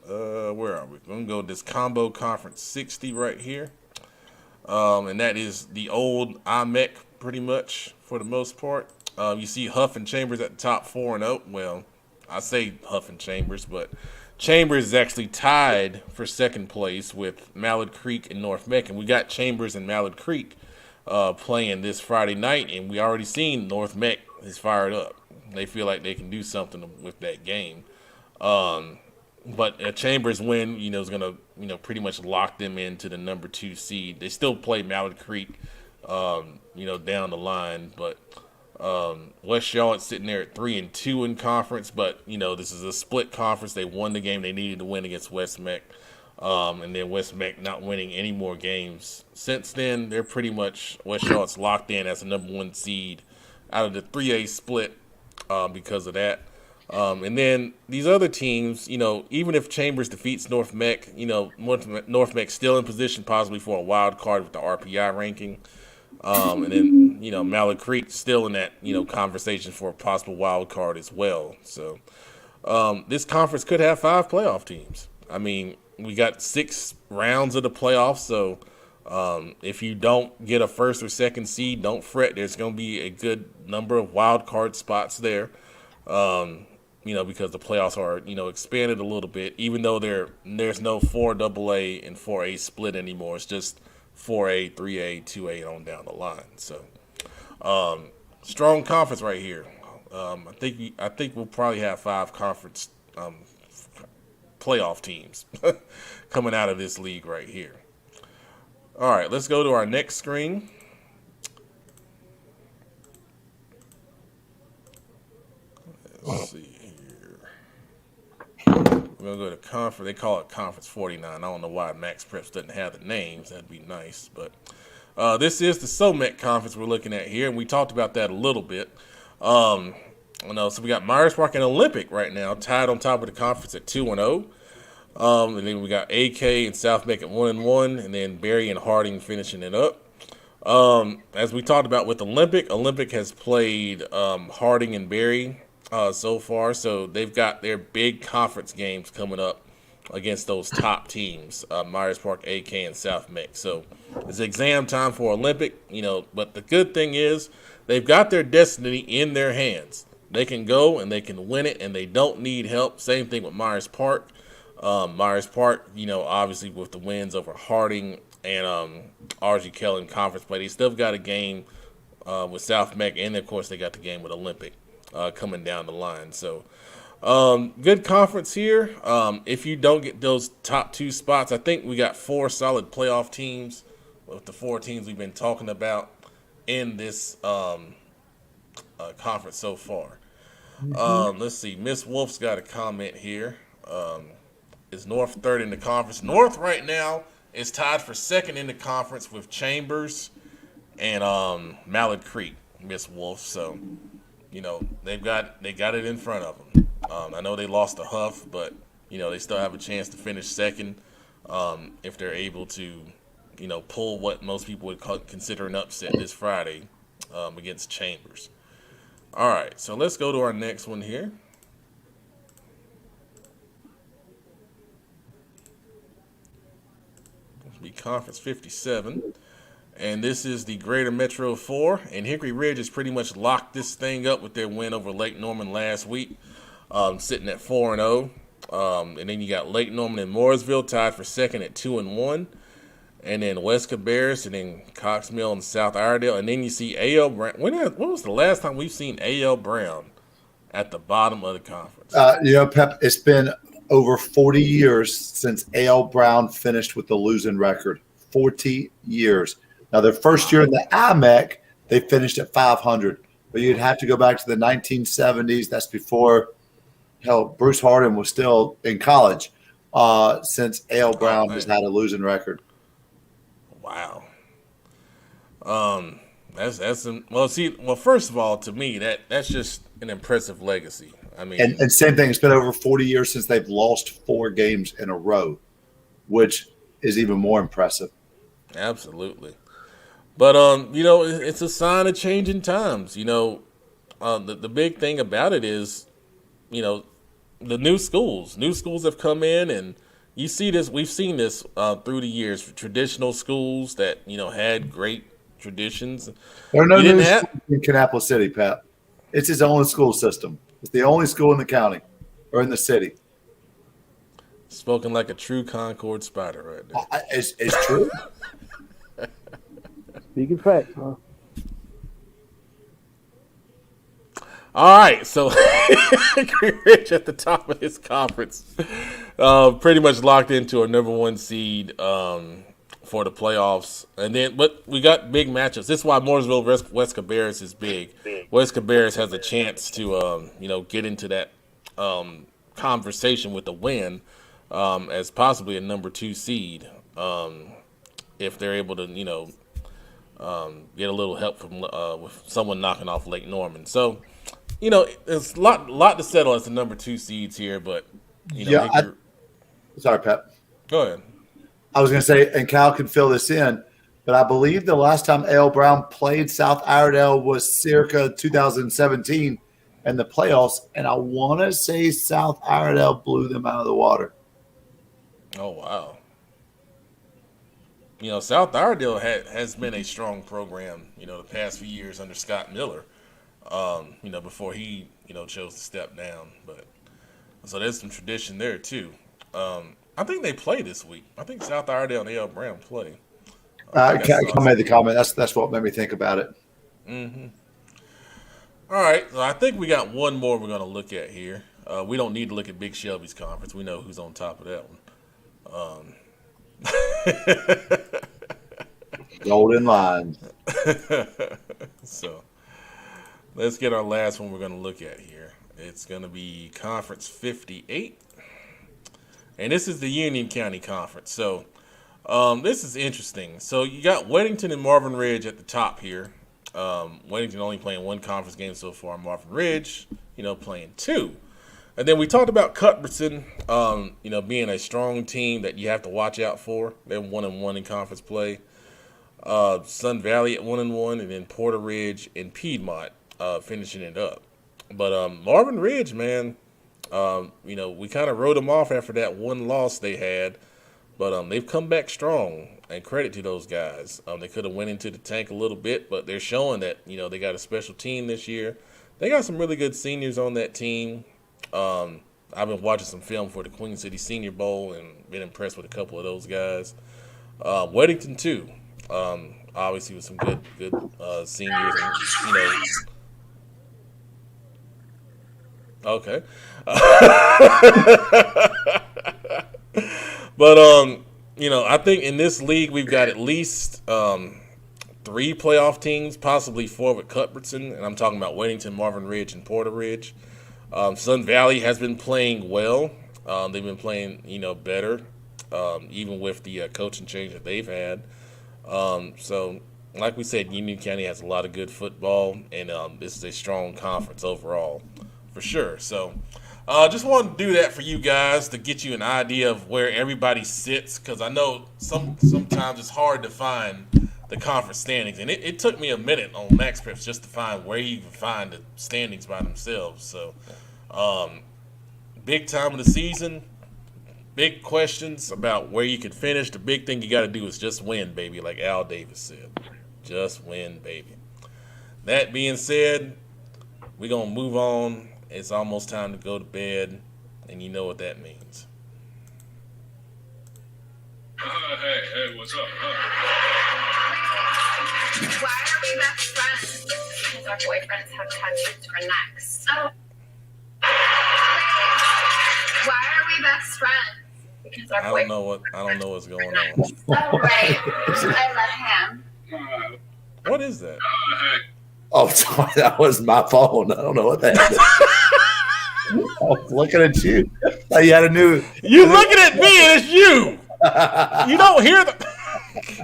where are we? We're going to go this combo conference 60 right here. And that is the old Mek pretty much for the most part. You see Huff and Chambers at the top 4-0. Well, I say Huff and Chambers, but Chambers is actually tied for second place with Mallard Creek and North Mek. And we got Chambers and Mallard Creek playing this Friday night. And we already seen North Mek is fired up. They feel like they can do something with that game. But a Chambers win, is going to, pretty much lock them into the number 2 seed. They still play Mallard Creek, down the line. But West Charlotte sitting there at 3-2 in conference. But, this is a split conference. They won the game they needed to win against West Mek. And then West Mek not winning any more games. Since then, they're pretty much, West Charlotte's locked in as the number 1 seed out of the 3A split because of that. And then these other teams, even if Chambers defeats North Mek, North Mek's still in position possibly for a wild card with the RPI ranking. And then, Mallard Creek still in that, conversation for a possible wild card as well. So this conference could have 5 playoff teams. I mean, we got 6 rounds of the playoffs. So if you don't get a first or second seed, don't fret. There's going to be a good number of wild card spots there. Because the playoffs are, expanded a little bit, even though there's no 4AA and 4A split anymore. It's just 4A, 3A, 2A, and on down the line. So, strong conference right here. I think we'll probably have 5 conference playoff teams coming out of this league right here. All right, let's go to our next screen. Let's see. We're going to go to conference. They call it Conference 49. I don't know why Max Preps doesn't have the names. That'd be nice. But this is the South Mek Conference we're looking at here, and we talked about that a little bit. So we got Myers Park and Olympic right now tied on top of the conference at 2-0. And then we got AK and South Mek at 1-1, and then Berry and Harding finishing it up. As we talked about with Olympic has played Harding and Berry so far, so they've got their big conference games coming up against those top teams, Myers Park, AK, and South Mek. So it's exam time for Olympic, but the good thing is they've got their destiny in their hands. They can go and they can win it, and they don't need help. Same thing with Myers Park. Myers Park, obviously with the wins over Harding and RG Kell in conference play, they still got a game with South Mek, and of course they got the game with Olympic coming down the line. So Good conference here. If you don't get those top 2 spots, I think we got 4 solid playoff teams with the 4 teams we've been talking about in this conference so far. Let's see. Miss Wolf's got a comment here. Is North third in the conference? North right now is tied for second in the conference with Chambers and Mallard Creek, Miss Wolf. So, they got it in front of them. I know they lost to Huff, but they still have a chance to finish second if they're able to, pull what most people would consider an upset this Friday against Chambers. All right, so let's go to our next one here. It'll be Conference 57. And this is the Greater Metro 4. And Hickory Ridge has pretty much locked this thing up with their win over Lake Norman last week, sitting at 4-0. And then you got Lake Norman and Mooresville tied for second at 2-1. And then West Cabarrus, and then Cox Mill and South Iredale. And then you see A.L. Brown. When was the last time we've seen A.L. Brown at the bottom of the conference? Pep, it's been over 40 years since A.L. Brown finished with the losing record. 40 years. Now, their first year in the IMEC, they finished at 500. But you'd have to go back to the 1970s. That's before, Bruce Harden was still in college, since A.L. Brown has had a losing record. Wow. First of all, to me, that's just an impressive legacy. I mean, and same thing. It's been over 40 years since they've lost 4 games in a row, which is even more impressive. Absolutely. But it's a sign of changing times. The big thing about it is, the new schools. New schools have come in, and you see this. We've seen this through the years. Traditional schools that had great traditions. There are no new schools in Kannapolis City, Pat. It's his own school system. It's the only school in the county or in the city. Spoken like a true Concord Spider right there. It's true. Speaking facts, huh? All right, so Rich at the top of this conference, pretty much locked into a number 1 seed for the playoffs, but we got big matchups. This is why Mooresville West Cabarrus is big. West Cabarrus has a chance to get into that conversation with the win as possibly a number 2 seed if they're able to get a little help from with someone knocking off Lake Norman. So. There's a lot to settle as the number 2 seeds here, but sorry, Pat. Go ahead. I was going to say, and Cal can fill this in, but I believe the last time A.L. Brown played South Iredale was circa 2017 in the playoffs, and I want to say South Iredale blew them out of the water. Oh wow! South Iredale has been a strong program, the past few years under Scott Miller. Before he, chose to step down. But so there's some tradition there too. I think they play this week. I think South Iredale and A.L. Brown play. Cal made the comment. That's what made me think about it. Mm-hmm. All right. So I think we got one more we're going to look at here. We don't need to look at Big Shelby's conference. We know who's on top of that one. Golden lines. So. Let's get our last one we're going to look at here. It's going to be Conference 58. And this is the Union County Conference. So this is interesting. So you got Weddington and Marvin Ridge at the top here. Weddington only playing 1 conference game so far. Marvin Ridge, playing 2. And then we talked about Cuthbertson, being a strong team that you have to watch out for. They're 1-1 in conference play. Sun Valley at 1-1, and then Porter Ridge and Piedmont finishing it up. But Marvin Ridge, man, we kind of wrote them off after that 1 loss they had, but they've come back strong, and credit to those guys. They could have went into the tank a little bit, but they're showing that, they got a special team this year. They got some really good seniors on that team. I've been watching some film for the Queen City Senior Bowl and been impressed with a couple of those guys. Weddington, too. Obviously with some good seniors, and Okay. But I think in this league we've got at least 3 playoff teams, possibly 4 with Cuthbertson, and I'm talking about Weddington, Marvin Ridge, and Porter Ridge. Sun Valley has been playing well. They've been playing, better, even with the coaching change that they've had. So, like we said, Union County has a lot of good football, and this is a strong conference overall, for sure. So, just wanted to do that for you guys to get you an idea of where everybody sits, because I know sometimes it's hard to find the conference standings, and it took me a minute on Max Preps just to find where you even find the standings by themselves. So, big time of the season, big questions about where you could finish. The big thing you got to do is just win, baby, like Al Davis said. Just win, baby. That being said, we're going to move on. It's almost time to go to bed, and you know what that means. Hey, what's up? Why are we best friends? Because our boyfriends have tattoos for necks. Oh. Why are we best friends? Because our I don't know what's going on. Oh, right. I love him. What is that? Oh, sorry, that was my phone. I don't know what that is. I was looking at you. You had a new. You looking at me and it's you. You don't hear the.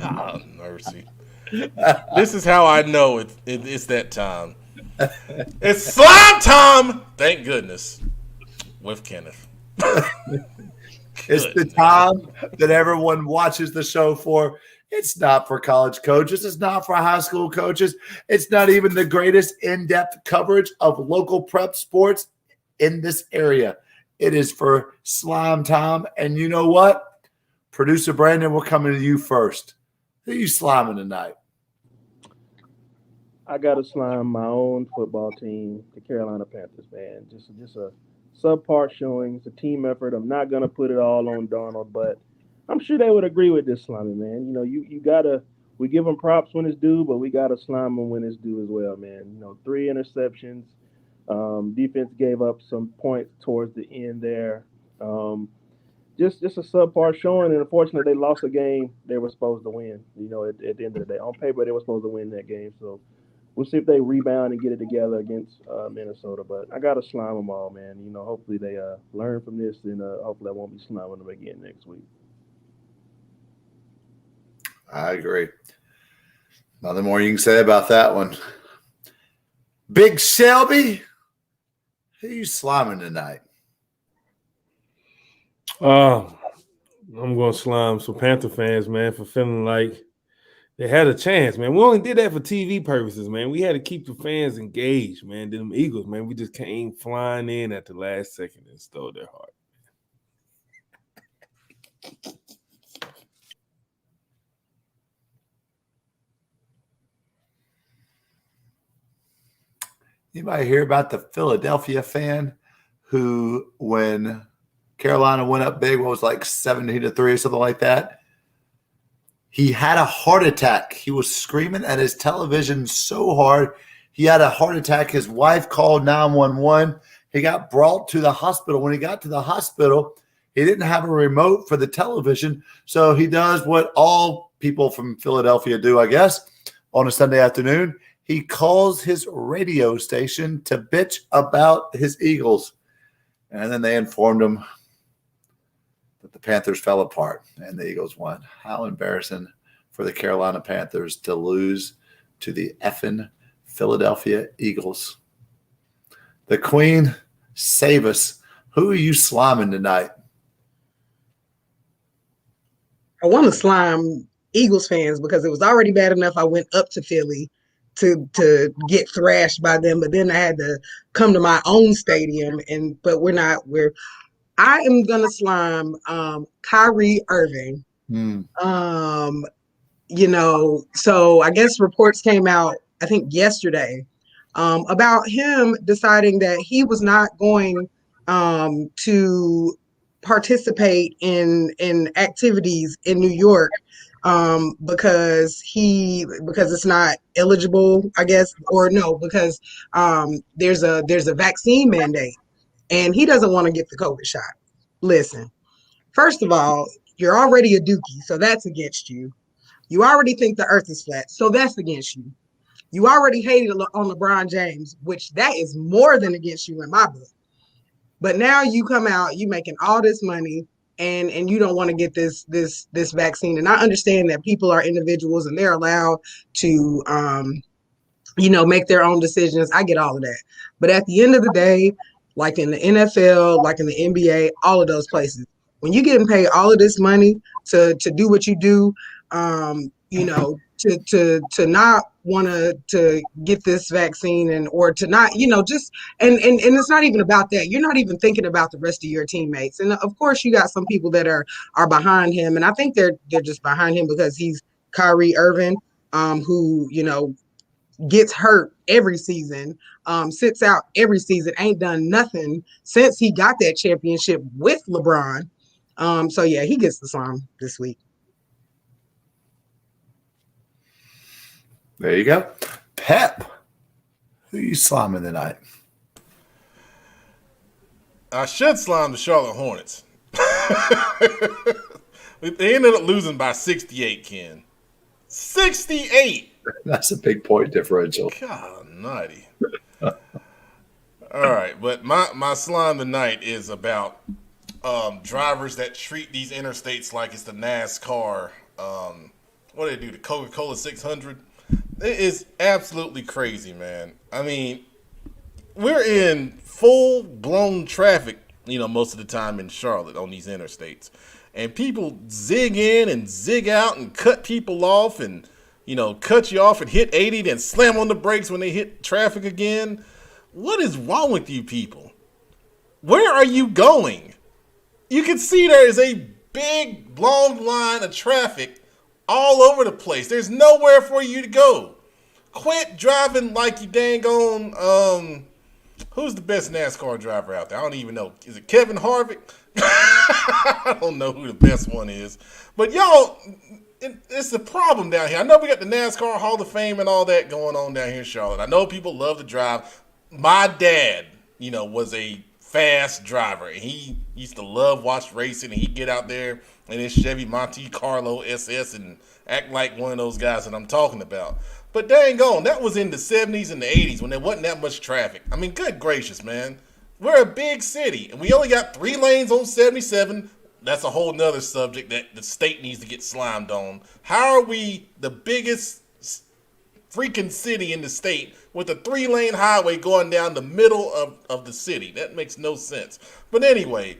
God mercy. This is how I know it's that time. It's slime time. Thank goodness. With Kenneth. It's the time that everyone watches the show for. It's not for college coaches. It's not for high school coaches. It's not even the greatest in-depth coverage of local prep sports in this area. It is for slime time. And you know what? Producer Brandon, we're coming to you first. Who are you sliming tonight? I got to slime my own football team, the Carolina Panthers, man. Just a subpar showing. It's a team effort. I'm not going to put it all on Donald, but I'm sure they would agree with this sliming, man. You gotta. We give them props when it's due, but we gotta slime them when it's due as well, man. 3 interceptions. Defense gave up some points towards the end there. Just a subpar showing, and unfortunately, they lost a game they were supposed to win. At the end of the day, on paper they were supposed to win that game. So we'll see if they rebound and get it together against Minnesota. But I gotta slime them all, man. Hopefully they learn from this, and hopefully I won't be sliming them again next week. I agree. Nothing more you can say about that one. Big Shelby, who you sliming tonight? I'm going to slime some Panther fans, man, for feeling like they had a chance, man. We only did that for TV purposes, man. We had to keep the fans engaged, man. Them Eagles, man, we just came flying in at the last second and stole their heart. Anybody hear about the Philadelphia fan who, when Carolina went up big, what was like 17-3 or something like that, he had a heart attack. He was screaming at his television so hard, he had a heart attack. His wife called 911. He got brought to the hospital. When he got to the hospital, he didn't have a remote for the television, so he does what all people from Philadelphia do, I guess, on a Sunday afternoon. He calls his radio station to bitch about his Eagles. And then they informed him that the Panthers fell apart and the Eagles won. How embarrassing for the Carolina Panthers to lose to the effing Philadelphia Eagles. The Queen, save us. Who are you sliming tonight? I want to slime Eagles fans because it was already bad enough I went up to Philly to get thrashed by them, but then I had to come to my own stadium, but I am gonna slime Kyrie Irving. So I guess reports came out, I think yesterday, about him deciding that he was not going to participate in activities in New York because it's not eligible, I guess, or no, because there's a vaccine mandate. and he doesn't want to get the COVID shot. Listen, first of all, you're already a dookie, so that's against you. You already think the earth is flat, so that's against you. You already hated on LeBron James, which that is more than against you in my book. But now you come out, you making all this money, and you don't want to get this vaccine. And I understand that people are individuals and they're allowed to make their own decisions. I get all of that. But at the end of the day, like in the NFL, like in the NBA, all of those places, when you're getting paid all of this money to do what you do, to not want to get this vaccine or to not, just and it's not even about that. You're not even thinking about the rest of your teammates. And of course you got some people that are behind him. And I think they're just behind him because he's Kyrie Irving, who, gets hurt every season, sits out every season, ain't done nothing since he got that championship with LeBron. So yeah, he gets the slime this week. There you go. Pep, who you sliming tonight? I should slime the Charlotte Hornets. They ended up losing by 68, Ken. 68! That's a big point differential. God, nutty. All right, but my slime tonight is about drivers that treat these interstates like it's the NASCAR. What do they do? The Coca-Cola 600? It is absolutely crazy, man. I mean, we're in full-blown traffic, most of the time in Charlotte on these interstates. And people zig in and zig out and cut people off and, cut you off and hit 80, then slam on the brakes when they hit traffic again. What is wrong with you people? Where are you going? You can see there is a big, long line of traffic all over the place. There's nowhere for you to go. Quit driving like you dang on, who's the best NASCAR driver out there? I don't even know. Is it Kevin Harvick? I don't know who the best one is. But y'all, it's a problem down here. I know we got the NASCAR Hall of Fame and all that going on down here in Charlotte. I know people love to drive. My dad, was a fast driver. And he used to love watch racing. And he'd get out there in his Chevy Monte Carlo SS and act like one of those guys that I'm talking about. But dang on, that was in the 70s and the 80s when there wasn't that much traffic. I mean, good gracious, man. We're a big city, and we only got 3 lanes on 77. That's a whole nother subject that the state needs to get slimed on. How are we the biggest freaking city in the state with a 3-lane highway going down the middle of the city? That makes no sense. But anyway,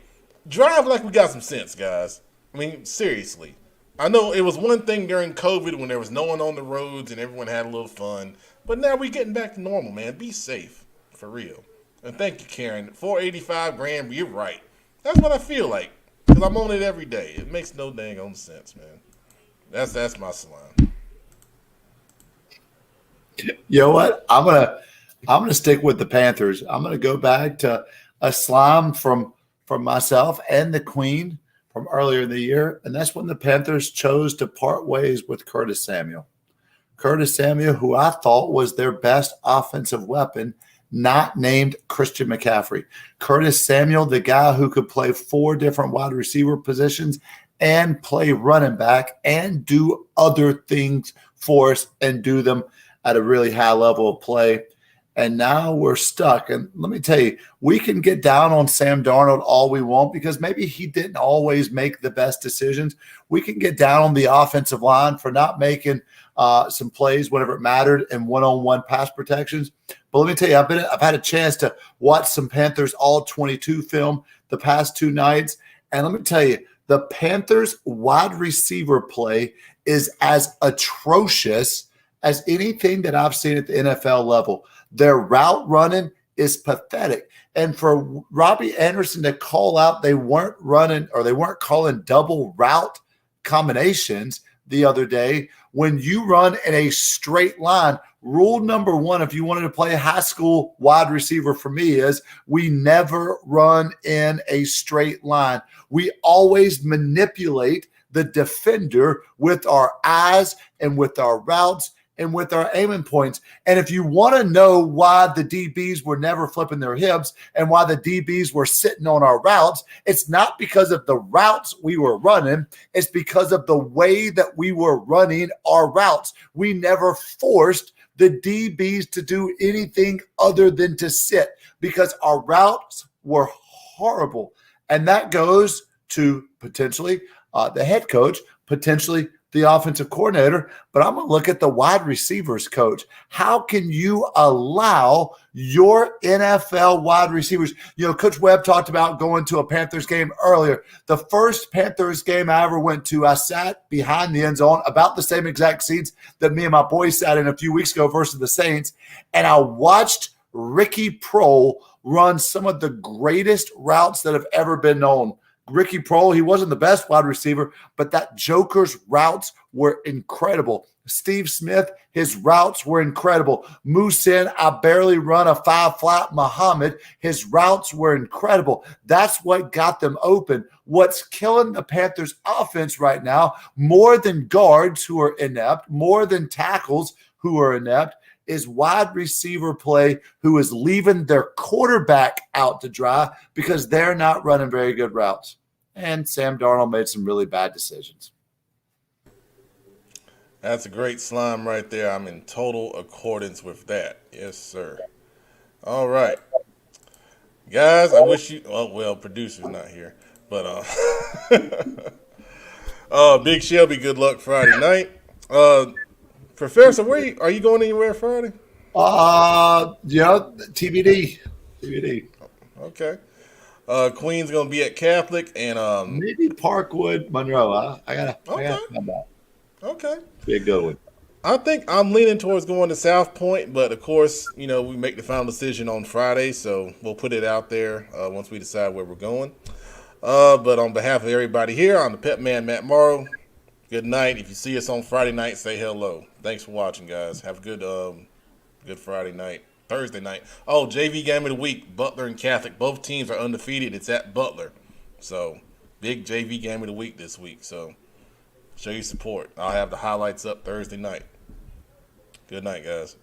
drive like we got some sense, guys. I mean, seriously. I know it was one thing during COVID when there was no one on the roads and everyone had a little fun. But now we're getting back to normal, man. Be safe. For real. And thank you, Karen. $485,000, you're right. That's what I feel like. Because I'm on it every day. It makes no dang on sense, man. That's my slime. You know what? I'm gonna stick with the Panthers. I'm gonna go back to a slime from myself and the Queen from earlier in the year, and that's when the Panthers chose to part ways with Curtis Samuel. Curtis Samuel, who I thought was their best offensive weapon, not named Christian McCaffrey. Curtis Samuel, the guy who could play 4 different wide receiver positions and play running back and do other things for us and do them at a really high level of play. And now we're stuck. And let me tell you, we can get down on Sam Darnold all we want because maybe he didn't always make the best decisions. We can get down on the offensive line for not making some plays whenever it mattered in one-on-one pass protections. But let me tell you, I've had a chance to watch some Panthers all-22 film the past 2 nights. And let me tell you, the Panthers wide receiver play is as atrocious as anything that I've seen at the NFL level. Their route running is pathetic. And for Robbie Anderson to call out they weren't running or they weren't calling double route combinations the other day, when you run in a straight line, rule number 1, if you wanted to play a high school wide receiver for me, is we never run in a straight line. We always manipulate the defender with our eyes and with our routes and with our aiming points. And if you want to know why the DBs were never flipping their hips and why the DBs were sitting on our routes, it's not because of the routes we were running. It's because of the way that we were running our routes. We never forced the DBs to do anything other than to sit because our routes were horrible. And that goes to potentially the head coach, potentially the offensive coordinator, but I'm going to look at the wide receivers coach. How can you allow your NFL wide receivers? You know, Coach Webb talked about going to a Panthers game earlier. The first Panthers game I ever went to, I sat behind the end zone, about the same exact seats that me and my boys sat in a few weeks ago versus the Saints, and I watched Ricky Prohl run some of the greatest routes that have ever been known. Ricky Prohl, he wasn't the best wide receiver, but that Joker's routes were incredible. Steve Smith, his routes were incredible. Musin, I barely run a 5-flat. Muhammad, his routes were incredible. That's what got them open. What's killing the Panthers offense right now, more than guards who are inept, more than tackles who are inept, is wide receiver play who is leaving their quarterback out to dry because they're not running very good routes. And Sam Darnold made some really bad decisions. That's a great slime right there. I'm in total accordance with that. Yes, sir. All right. Guys, I wish you – well, producer's not here. But Big Shelby, good luck Friday night. Professor, are you going anywhere Friday? Yeah, TBD. Okay. Queen's gonna be at Catholic and maybe Parkwood, Monroe. I gotta come back. Okay. Be a good one. I think I'm leaning towards going to South Point, but of course, you know, we make the final decision on Friday, so we'll put it out there once we decide where we're going. But on behalf of everybody here, I'm the Pep Man Matt Morrow. Good night. If you see us on Friday night, say hello. Thanks for watching, guys. Have a good Friday night. Thursday night. Oh, JV game of the week, Butler and Catholic. Both teams are undefeated. It's at Butler. So, big JV game of the week this week. So, show your support. I'll have the highlights up Thursday night. Good night, guys.